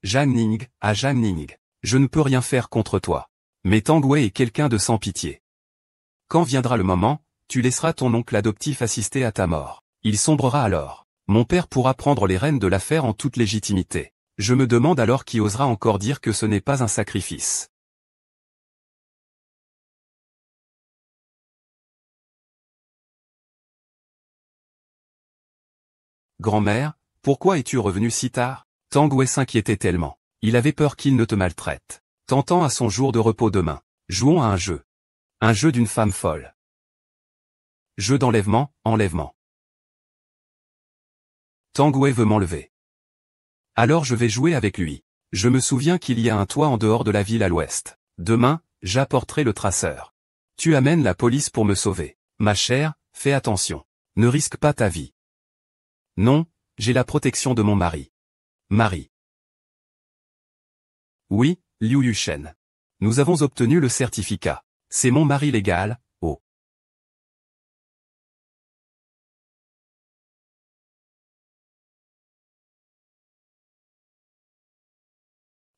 Zhang Ning, à Zhang Ning. Je ne peux rien faire contre toi. Mais Tang Wei est quelqu'un de sans pitié. Quand viendra le moment, tu laisseras ton oncle adoptif assister à ta mort. Il sombrera alors. Mon père pourra prendre les rênes de l'affaire en toute légitimité. Je me demande alors qui osera encore dire que ce n'est pas un sacrifice. Grand-mère, pourquoi es-tu revenu si tard? Tang Wei s'inquiétait tellement. Il avait peur qu'il ne te maltraite. Tentant à son jour de repos demain. Jouons à un jeu. Un jeu d'une femme folle. Jeu d'enlèvement, enlèvement. Tang Wei veut m'enlever. Alors je vais jouer avec lui. Je me souviens qu'il y a un toit en dehors de la ville à l'ouest. Demain, j'apporterai le traceur. Tu amènes la police pour me sauver. Ma chère, fais attention. Ne risque pas ta vie. Non, j'ai la protection de mon mari. Mari. Oui, Liu Yushen. Nous avons obtenu le certificat. C'est mon mari légal, oh.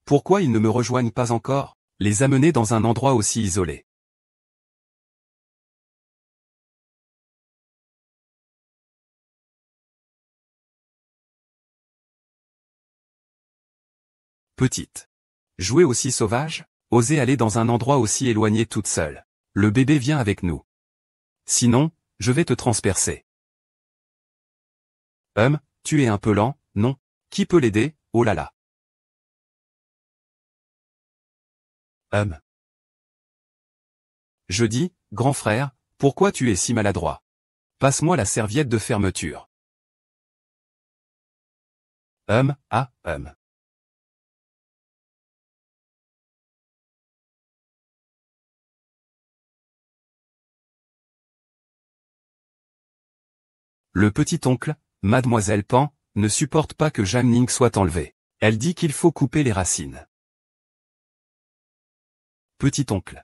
Pourquoi ils ne me rejoignent pas encore? Les amener dans un endroit aussi isolé. Petite. Jouer aussi sauvage? Oser aller dans un endroit aussi éloigné toute seule. Le bébé vient avec nous. Sinon, je vais te transpercer. Tu es un peu lent, non? Qui peut l'aider? Oh là là. Je dis, grand frère, pourquoi tu es si maladroit? Passe-moi la serviette de fermeture. Ah. Le petit-oncle, Mademoiselle Pan, ne supporte pas que Zhang Ning soit enlevé. Elle dit qu'il faut couper les racines. Petit-oncle.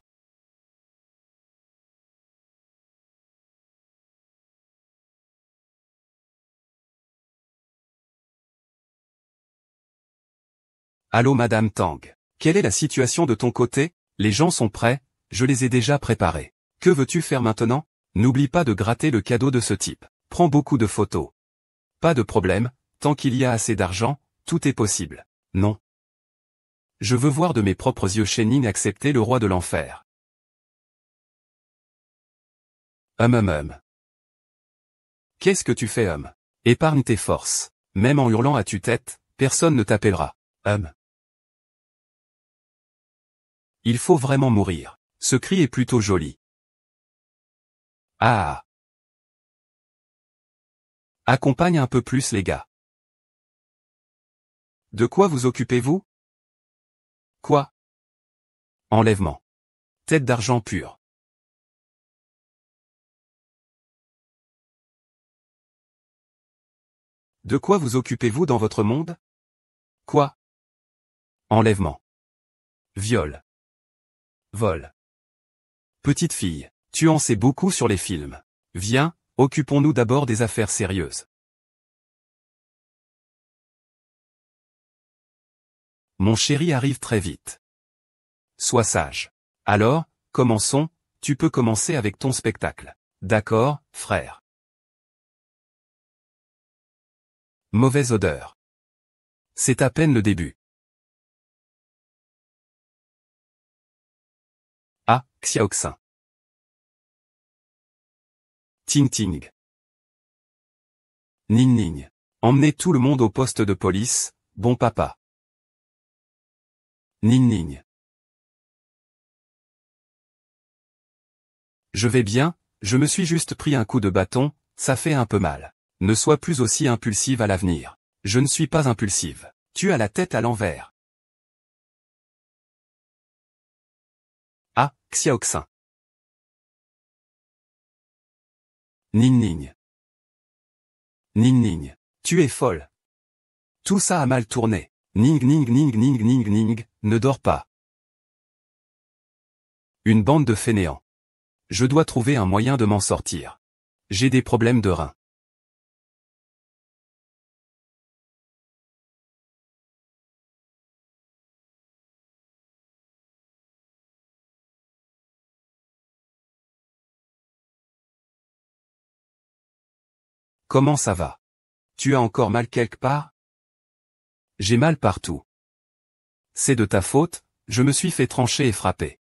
Allô Madame Tang. Quelle est la situation de ton côté? Les gens sont prêts, je les ai déjà préparés. Que veux-tu faire maintenant? N'oublie pas de gratter le cadeau de ce type. Prends beaucoup de photos. Pas de problème, tant qu'il y a assez d'argent, tout est possible. Non. Je veux voir de mes propres yeux Shenin accepter le roi de l'enfer. Qu'est-ce que tu fais, Épargne tes forces. Même en hurlant à tue-tête, personne ne t'appellera. Il faut vraiment mourir. Ce cri est plutôt joli. Ah. Accompagne un peu plus les gars. De quoi vous occupez-vous? Quoi? Enlèvement. Tête d'argent pure. De quoi vous occupez-vous dans votre monde? Quoi? Enlèvement. Viol. Vol. Petite fille, tu en sais beaucoup sur les films. Viens, occupons-nous d'abord des affaires sérieuses. Mon chéri arrive très vite. Sois sage. Alors, commençons, tu peux commencer avec ton spectacle. D'accord, frère. Mauvaise odeur. C'est à peine le début. Ah, Xiaoxin. Ting ting. Ning ning. Emmenez tout le monde au poste de police, bon papa. Ning ning. Je vais bien, je me suis juste pris un coup de bâton, ça fait un peu mal. Ne sois plus aussi impulsive à l'avenir. Je ne suis pas impulsive. Tu as la tête à l'envers. Ah, Xiaoxin. Ning ning. Ning ning. Tu es folle. Tout ça a mal tourné. Ning ning ning ning ning ning, ne dors pas. Une bande de fainéants. Je dois trouver un moyen de m'en sortir. J'ai des problèmes de reins. Comment ça va? Tu as encore mal quelque part? J'ai mal partout. C'est de ta faute, je me suis fait trancher et frapper.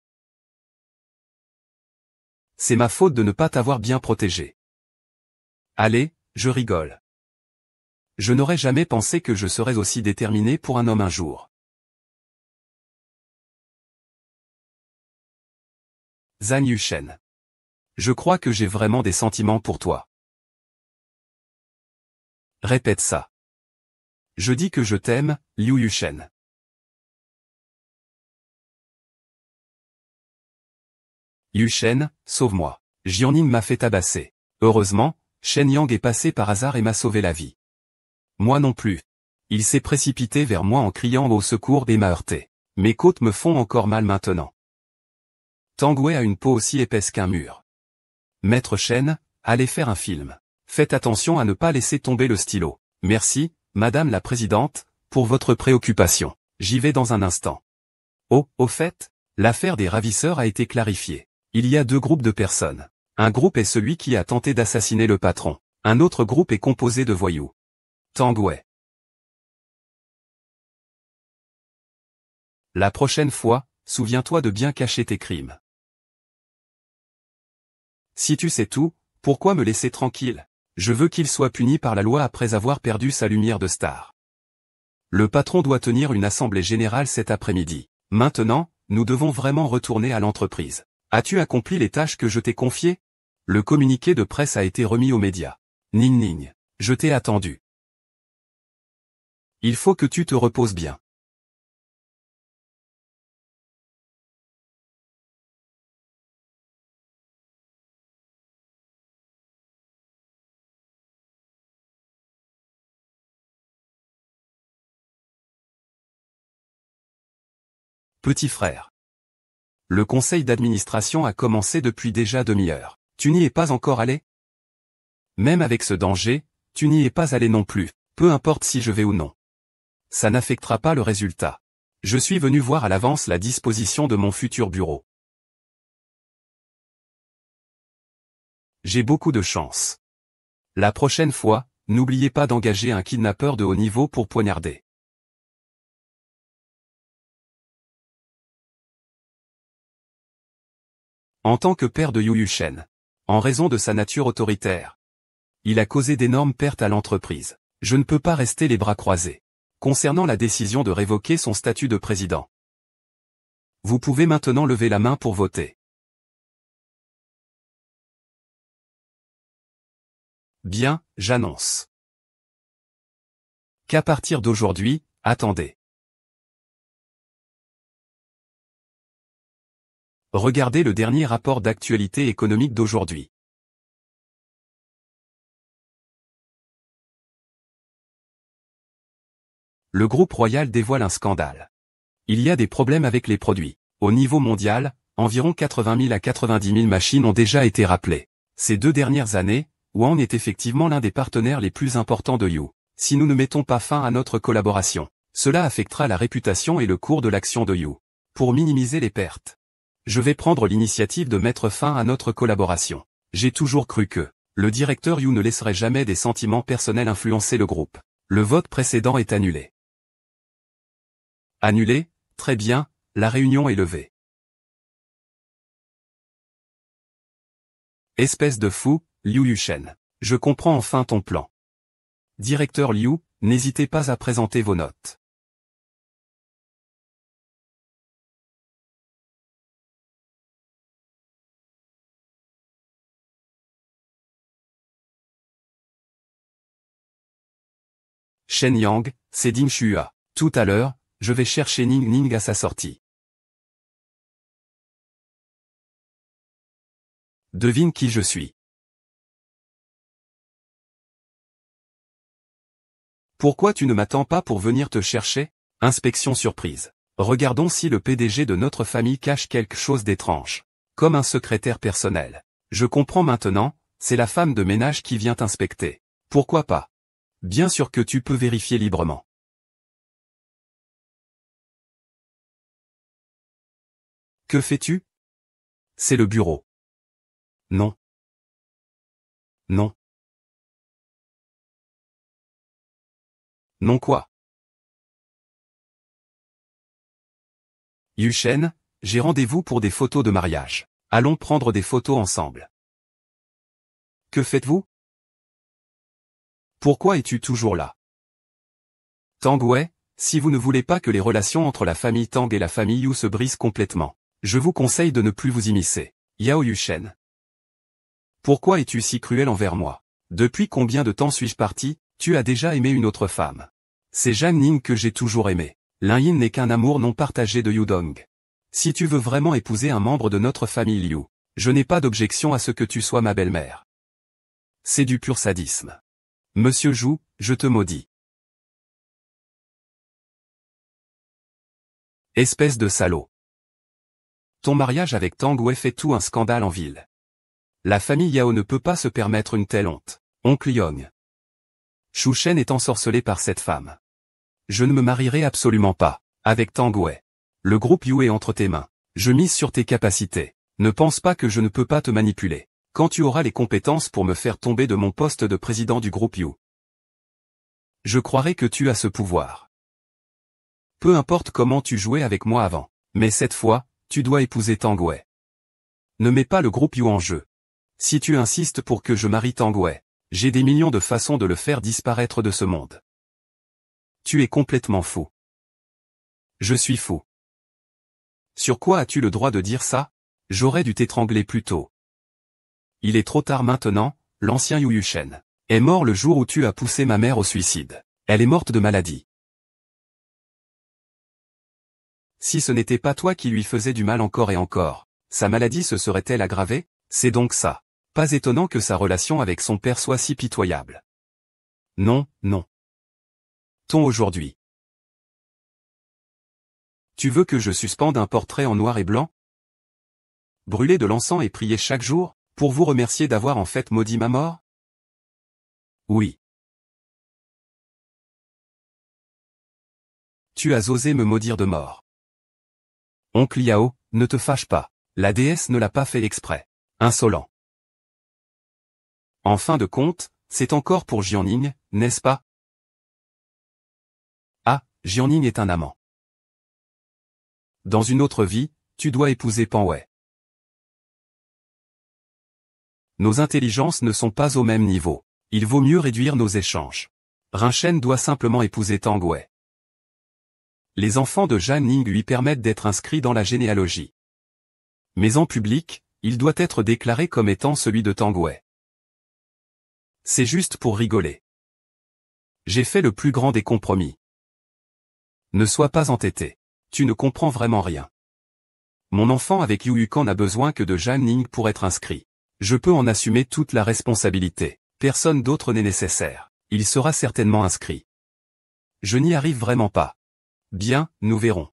C'est ma faute de ne pas t'avoir bien protégé. Allez, je rigole. Je n'aurais jamais pensé que je serais aussi déterminé pour un homme un jour. Zhang Yushen. Je crois que j'ai vraiment des sentiments pour toi. Répète ça. Je dis que je t'aime, Liu Yushen. Yushen, sauve-moi. Jianing m'a fait tabasser. Heureusement, Shen Yang est passé par hasard et m'a sauvé la vie. Moi non plus. Il s'est précipité vers moi en criant au secours et m'a heurté. Mes côtes me font encore mal maintenant. Tang Wei a une peau aussi épaisse qu'un mur. Maître Shen, allez faire un film. Faites attention à ne pas laisser tomber le stylo. Merci, Madame la Présidente, pour votre préoccupation. J'y vais dans un instant. Oh, au fait, l'affaire des ravisseurs a été clarifiée. Il y a deux groupes de personnes. Un groupe est celui qui a tenté d'assassiner le patron. Un autre groupe est composé de voyous. Tang Wei. La prochaine fois, souviens-toi de bien cacher tes crimes. Si tu sais tout, pourquoi me laisser tranquille? Je veux qu'il soit puni par la loi après avoir perdu sa lumière de star. Le patron doit tenir une assemblée générale cet après-midi. Maintenant, nous devons vraiment retourner à l'entreprise. As-tu accompli les tâches que je t'ai confiées? Le communiqué de presse a été remis aux médias. Ning ning. Je t'ai attendu. Il faut que tu te reposes bien. Petit frère. Le conseil d'administration a commencé depuis déjà demi-heure. Tu n'y es pas encore allé? Même avec ce danger, tu n'y es pas allé non plus, peu importe si je vais ou non. Ça n'affectera pas le résultat. Je suis venu voir à l'avance la disposition de mon futur bureau. J'ai beaucoup de chance. La prochaine fois, n'oubliez pas d'engager un kidnappeur de haut niveau pour poignarder. En tant que père de Yu Yushen, en raison de sa nature autoritaire, il a causé d'énormes pertes à l'entreprise. Je ne peux pas rester les bras croisés. Concernant la décision de révoquer son statut de président, vous pouvez maintenant lever la main pour voter. Bien, j'annonce qu'à partir d'aujourd'hui, attendez. Regardez le dernier rapport d'actualité économique d'aujourd'hui. Le groupe Royal dévoile un scandale. Il y a des problèmes avec les produits. Au niveau mondial, environ 80 000 à 90 000 machines ont déjà été rappelées. Ces 2 dernières années, Yuan est effectivement l'un des partenaires les plus importants de You. Si nous ne mettons pas fin à notre collaboration, cela affectera la réputation et le cours de l'action de You. Pour minimiser les pertes, je vais prendre l'initiative de mettre fin à notre collaboration. J'ai toujours cru que le directeur You ne laisserait jamais des sentiments personnels influencer le groupe. Le vote précédent est annulé. Annulé, très bien, la réunion est levée. Espèce de fou, Liu Yushen. Je comprends enfin ton plan. Directeur Liu, n'hésitez pas à présenter vos notes. Shen Yang, c'est Ding Shua. Tout à l'heure, je vais chercher Ning Ning à sa sortie. Devine qui je suis. Pourquoi tu ne m'attends pas pour venir te chercher? Inspection surprise. Regardons si le PDG de notre famille cache quelque chose d'étrange. Comme un secrétaire personnel. Je comprends maintenant, c'est la femme de ménage qui vient t'inspecter. Pourquoi pas? Bien sûr que tu peux vérifier librement. Que fais-tu? C'est le bureau. Non. Non. Non quoi? Yushen, j'ai rendez-vous pour des photos de mariage. Allons prendre des photos ensemble. Que faites-vous? Pourquoi es-tu toujours là? Tang Wei, si vous ne voulez pas que les relations entre la famille Tang et la famille Yu se brisent complètement, je vous conseille de ne plus vous immiscer. Yao Yushen. Pourquoi es-tu si cruel envers moi? Depuis combien de temps suis-je parti? Tu as déjà aimé une autre femme. C'est Zhang Ning que j'ai toujours aimé. Lin Yin n'est qu'un amour non partagé de Yudong. Si tu veux vraiment épouser un membre de notre famille Liu, je n'ai pas d'objection à ce que tu sois ma belle-mère. C'est du pur sadisme. Monsieur Zhu, je te maudis. Espèce de salaud. Ton mariage avec Tang Wei fait tout un scandale en ville. La famille Yao ne peut pas se permettre une telle honte. Oncle Yong. Shu Shen est ensorcelé par cette femme. Je ne me marierai absolument pas avec Tang Wei. Le groupe Yu est entre tes mains. Je mise sur tes capacités. Ne pense pas que je ne peux pas te manipuler. Quand tu auras les compétences pour me faire tomber de mon poste de président du groupe Yu, je croirai que tu as ce pouvoir. Peu importe comment tu jouais avec moi avant, mais cette fois, tu dois épouser Tang Wei. Ne mets pas le groupe Yu en jeu. Si tu insistes pour que je marie Tang Wei, j'ai des millions de façons de le faire disparaître de ce monde. Tu es complètement fou. Je suis fou. Sur quoi as-tu le droit de dire ça? J'aurais dû t'étrangler plus tôt. Il est trop tard maintenant, l'ancien Yu Yushen est mort le jour où tu as poussé ma mère au suicide. Elle est morte de maladie. Si ce n'était pas toi qui lui faisais du mal encore et encore, sa maladie se serait-elle aggravée? C'est donc ça. Pas étonnant que sa relation avec son père soit si pitoyable. Non, non. Ton aujourd'hui. Tu veux que je suspende un portrait en noir et blanc? Brûler de l'encens et prier chaque jour, pour vous remercier d'avoir en fait maudit ma mort? Oui. Tu as osé me maudire de mort. Oncle Yao, ne te fâche pas. La déesse ne l'a pas fait exprès. Insolent. En fin de compte, c'est encore pour Jianning, n'est-ce pas? Ah, Jianning est un amant. Dans une autre vie, tu dois épouser Pan Wei. Nos intelligences ne sont pas au même niveau. Il vaut mieux réduire nos échanges. Rinchen doit simplement épouser Tang Wei. Les enfants de Zhang Ning lui permettent d'être inscrits dans la généalogie. Mais en public, il doit être déclaré comme étant celui de Tang Wei. C'est juste pour rigoler. J'ai fait le plus grand des compromis. Ne sois pas entêté. Tu ne comprends vraiment rien. Mon enfant avec Yu Yukan n'a besoin que de Zhang Ning pour être inscrit. Je peux en assumer toute la responsabilité. Personne d'autre n'est nécessaire. Il sera certainement inscrit. Je n'y arrive vraiment pas. Bien, nous verrons.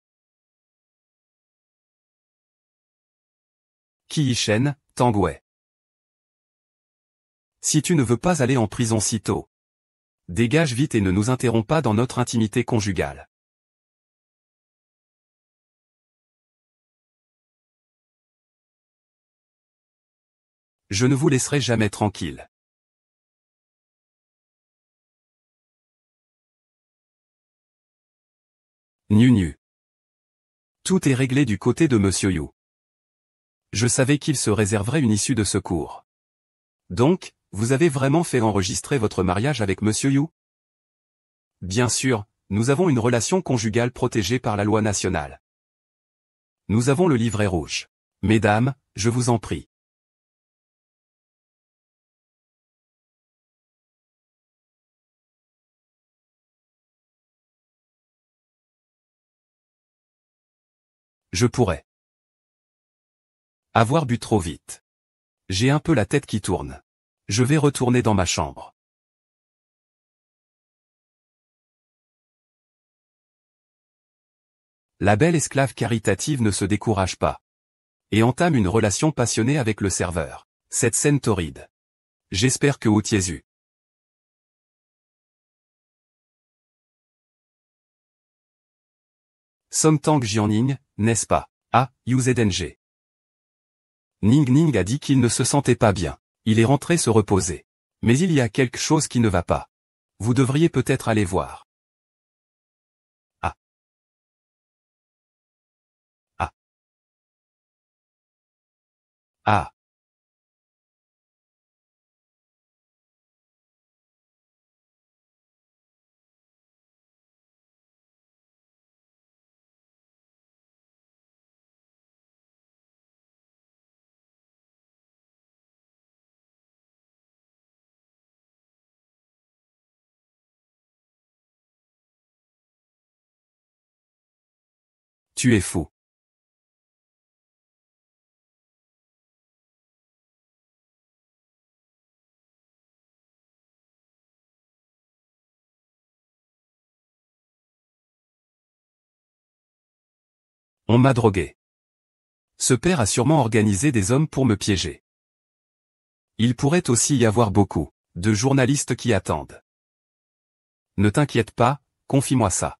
Qi-Shen, Tangwei. Si tu ne veux pas aller en prison si tôt, dégage vite et ne nous interromps pas dans notre intimité conjugale. Je ne vous laisserai jamais tranquille. Nu. Tout est réglé du côté de Monsieur Yu. Je savais qu'il se réserverait une issue de secours. Donc, vous avez vraiment fait enregistrer votre mariage avec Monsieur Yu? Bien sûr, nous avons une relation conjugale protégée par la loi nationale. Nous avons le livret rouge. Mesdames, je vous en prie. Je pourrais avoir bu trop vite. J'ai un peu la tête qui tourne. Je vais retourner dans ma chambre. La belle esclave caritative ne se décourage pas et entame une relation passionnée avec le serveur. Cette scène torride. J'espère que Wu Tiezu. Song Tang Jianning, n'est-ce pas? Ah, Yuzedeng. Ning Ning a dit qu'il ne se sentait pas bien. Il est rentré se reposer. Mais il y a quelque chose qui ne va pas. Vous devriez peut-être aller voir. Ah. Ah. Ah. Tu es fou. On m'a drogué. Ce père a sûrement organisé des hommes pour me piéger. Il pourrait aussi y avoir beaucoup de journalistes qui attendent. Ne t'inquiète pas, confie-moi ça.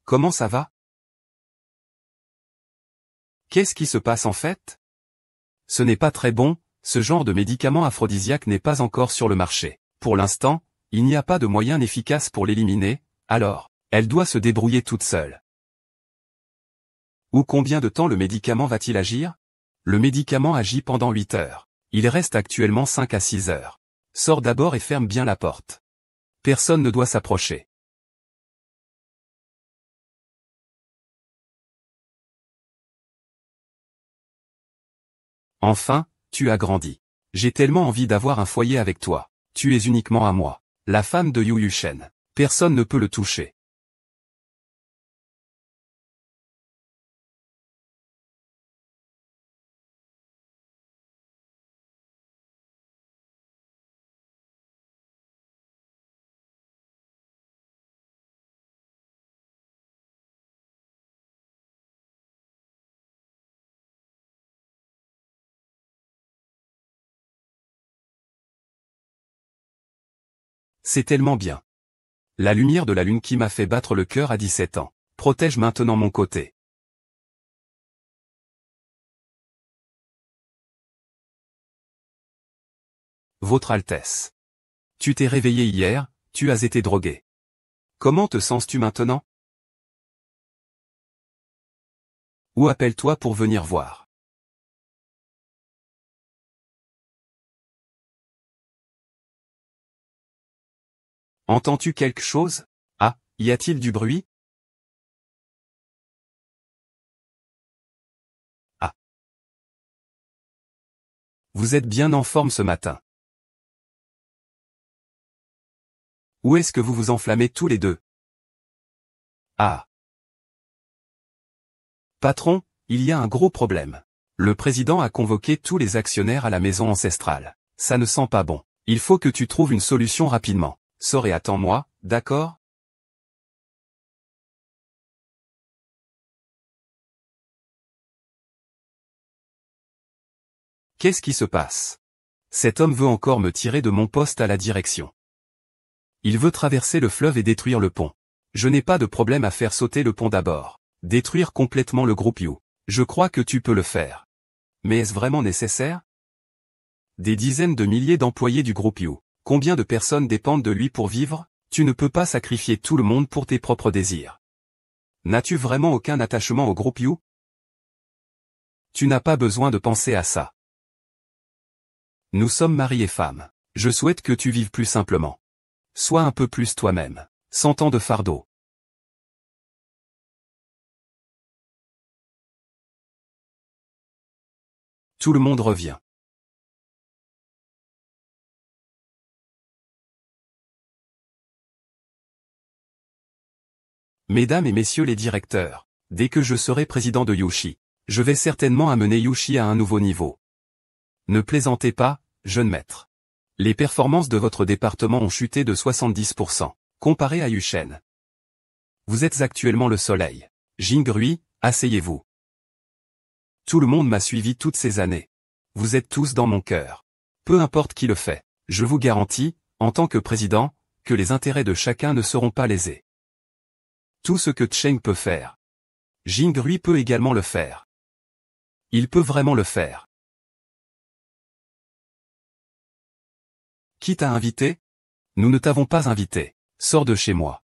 Comment ça va? Qu'est-ce qui se passe en fait? Ce n'est pas très bon, ce genre de médicament aphrodisiaque n'est pas encore sur le marché. Pour l'instant, il n'y a pas de moyen efficace pour l'éliminer, alors, elle doit se débrouiller toute seule. Ou combien de temps le médicament va-t-il agir? Le médicament agit pendant 8 heures. Il reste actuellement 5 à 6 heures. Sors d'abord et ferme bien la porte. Personne ne doit s'approcher. Enfin, tu as grandi. J'ai tellement envie d'avoir un foyer avec toi. Tu es uniquement à moi. La femme de Yu Yushen. Personne ne peut le toucher. C'est tellement bien. La lumière de la lune qui m'a fait battre le cœur à 17 ans. Protège maintenant mon côté. Votre Altesse. Tu t'es réveillé hier, tu as été drogué. Comment te sens-tu maintenant? Ou appelle-toi pour venir voir. Entends-tu quelque chose? Ah, y a-t-il du bruit? Ah. Vous êtes bien en forme ce matin. Où est-ce que vous vous enflammez tous les deux? Ah. Patron, il y a un gros problème. Le président a convoqué tous les actionnaires à la maison ancestrale. Ça ne sent pas bon. Il faut que tu trouves une solution rapidement. Sors et attends-moi, d'accord? Qu'est-ce qui se passe? Cet homme veut encore me tirer de mon poste à la direction. Il veut traverser le fleuve et détruire le pont. Je n'ai pas de problème à faire sauter le pont d'abord. Détruire complètement le groupe You. Je crois que tu peux le faire. Mais est-ce vraiment nécessaire? Des dizaines de milliers d'employés du groupe You. Combien de personnes dépendent de lui pour vivre? Tu ne peux pas sacrifier tout le monde pour tes propres désirs. N'as-tu vraiment aucun attachement au groupe You? Tu n'as pas besoin de penser à ça. Nous sommes mari et femme. Je souhaite que tu vives plus simplement. Sois un peu plus toi-même, sans tant de fardeau. Tout le monde revient. Mesdames et messieurs les directeurs, dès que je serai président de Yushi, je vais certainement amener Yushi à un nouveau niveau. Ne plaisantez pas, jeune maître. Les performances de votre département ont chuté de 70%, comparé à Yushen. Vous êtes actuellement le soleil. Jingrui, asseyez-vous. Tout le monde m'a suivi toutes ces années. Vous êtes tous dans mon cœur. Peu importe qui le fait, je vous garantis, en tant que président, que les intérêts de chacun ne seront pas lésés. Tout ce que Cheng peut faire, Jingrui peut également le faire. Il peut vraiment le faire. Qui t'a invité? Nous ne t'avons pas invité. Sors de chez moi.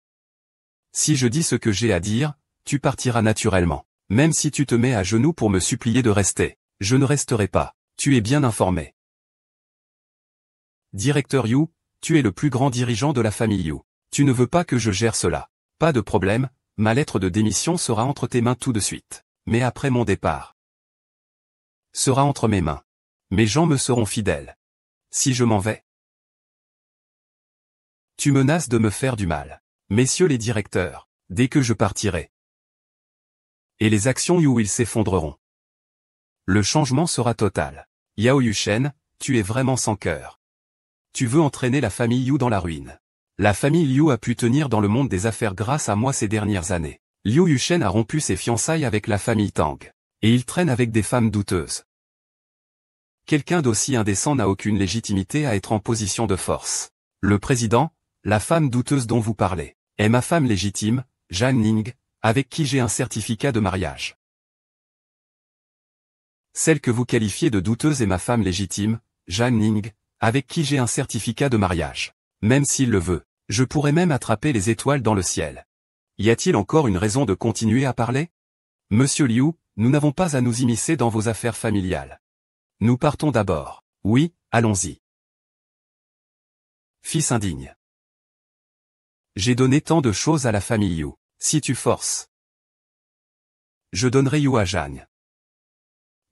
Si je dis ce que j'ai à dire, tu partiras naturellement. Même si tu te mets à genoux pour me supplier de rester, je ne resterai pas. Tu es bien informé. Directeur Yu, tu es le plus grand dirigeant de la famille Yu. Tu ne veux pas que je gère cela. Pas de problème, ma lettre de démission sera entre tes mains tout de suite. Mais après mon départ, sera entre mes mains. Mes gens me seront fidèles. Si je m'en vais, tu menaces de me faire du mal. Messieurs les directeurs, dès que je partirai, et les actions Yu ils s'effondreront. Le changement sera total. Yao Yushen, tu es vraiment sans cœur. Tu veux entraîner la famille Yu dans la ruine. La famille Liu a pu tenir dans le monde des affaires grâce à moi ces dernières années. Liu Yushen a rompu ses fiançailles avec la famille Tang. Et il traîne avec des femmes douteuses. Quelqu'un d'aussi indécent n'a aucune légitimité à être en position de force. Le président, la femme douteuse dont vous parlez, est ma femme légitime, Zhang Ning, avec qui j'ai un certificat de mariage. Celle que vous qualifiez de douteuse est ma femme légitime, Zhang Ning, avec qui j'ai un certificat de mariage. Même s'il le veut, je pourrais même attraper les étoiles dans le ciel. Y a-t-il encore une raison de continuer à parler? Monsieur Liu, nous n'avons pas à nous immiscer dans vos affaires familiales. Nous partons d'abord. Oui, allons-y. Fils indigne. J'ai donné tant de choses à la famille Yu. Si tu forces, je donnerai Yu à Zhang.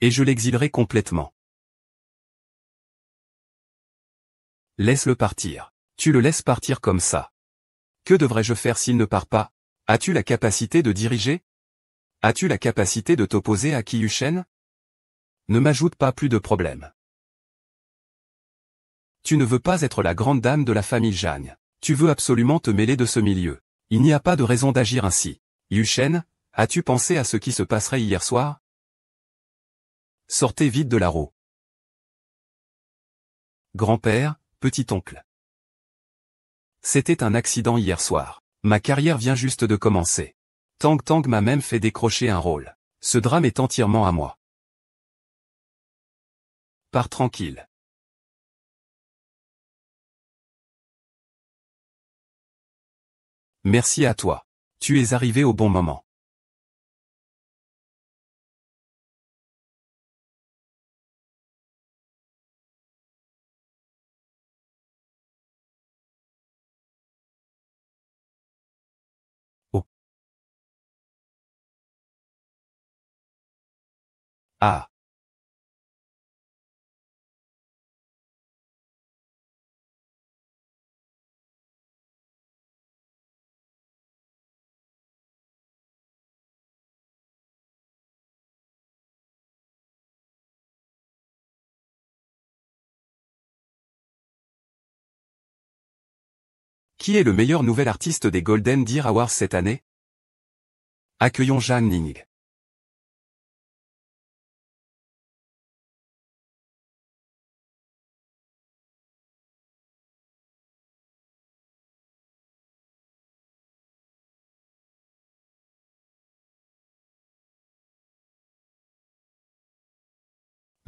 Et je l'exilerai complètement. Laisse-le partir. Tu le laisses partir comme ça. Que devrais-je faire s'il ne part pas? As-tu la capacité de diriger? As-tu la capacité de t'opposer à Qi Yushen? Ne m'ajoute pas plus de problèmes. Tu ne veux pas être la grande dame de la famille Zhang. Tu veux absolument te mêler de ce milieu. Il n'y a pas de raison d'agir ainsi. Yushen, as-tu pensé à ce qui se passerait hier soir? Sortez vite de la roue. Grand-père, petit-oncle. C'était un accident hier soir. Ma carrière vient juste de commencer. Tang Tang m'a même fait décrocher un rôle. Ce drame est entièrement à moi. Pars tranquille. Merci à toi. Tu es arrivé au bon moment. Oh. Ah. Qui est le meilleur nouvel artiste des Golden Deer Awards cette année? Accueillons Zhang Ning.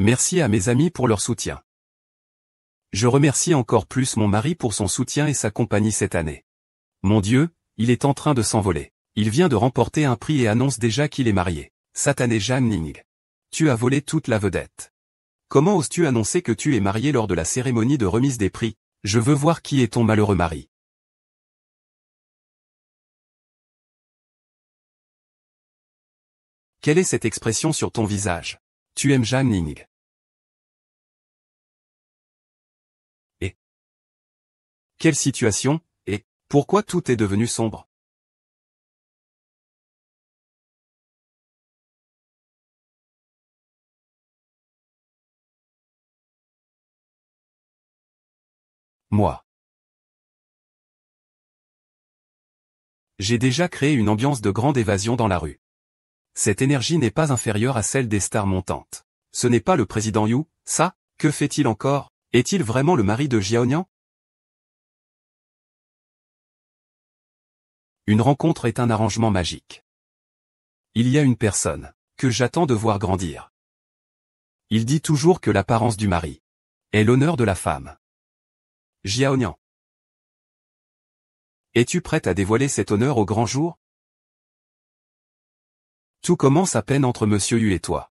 Merci à mes amis pour leur soutien. Je remercie encore plus mon mari pour son soutien et sa compagnie cette année. Mon Dieu, il est en train de s'envoler. Il vient de remporter un prix et annonce déjà qu'il est marié. Satané Jan Ning. Tu as volé toute la vedette. Comment oses-tu annoncer que tu es marié lors de la cérémonie de remise des prix? Je veux voir qui est ton malheureux mari. Quelle est cette expression sur ton visage? Tu aimes Jan Ning. Et quelle situation? Et pourquoi tout est devenu sombre? Moi. J'ai déjà créé une ambiance de grande évasion dans la rue. Cette énergie n'est pas inférieure à celle des stars montantes. Ce n'est pas le président Yu, ça? Que fait-il encore? Est-il vraiment le mari de Jiaonian? Une rencontre est un arrangement magique. Il y a une personne que j'attends de voir grandir. Il dit toujours que l'apparence du mari est l'honneur de la femme. Jiaonian. Es-tu prête à dévoiler cet honneur au grand jour? Tout commence à peine entre Monsieur Yu et toi.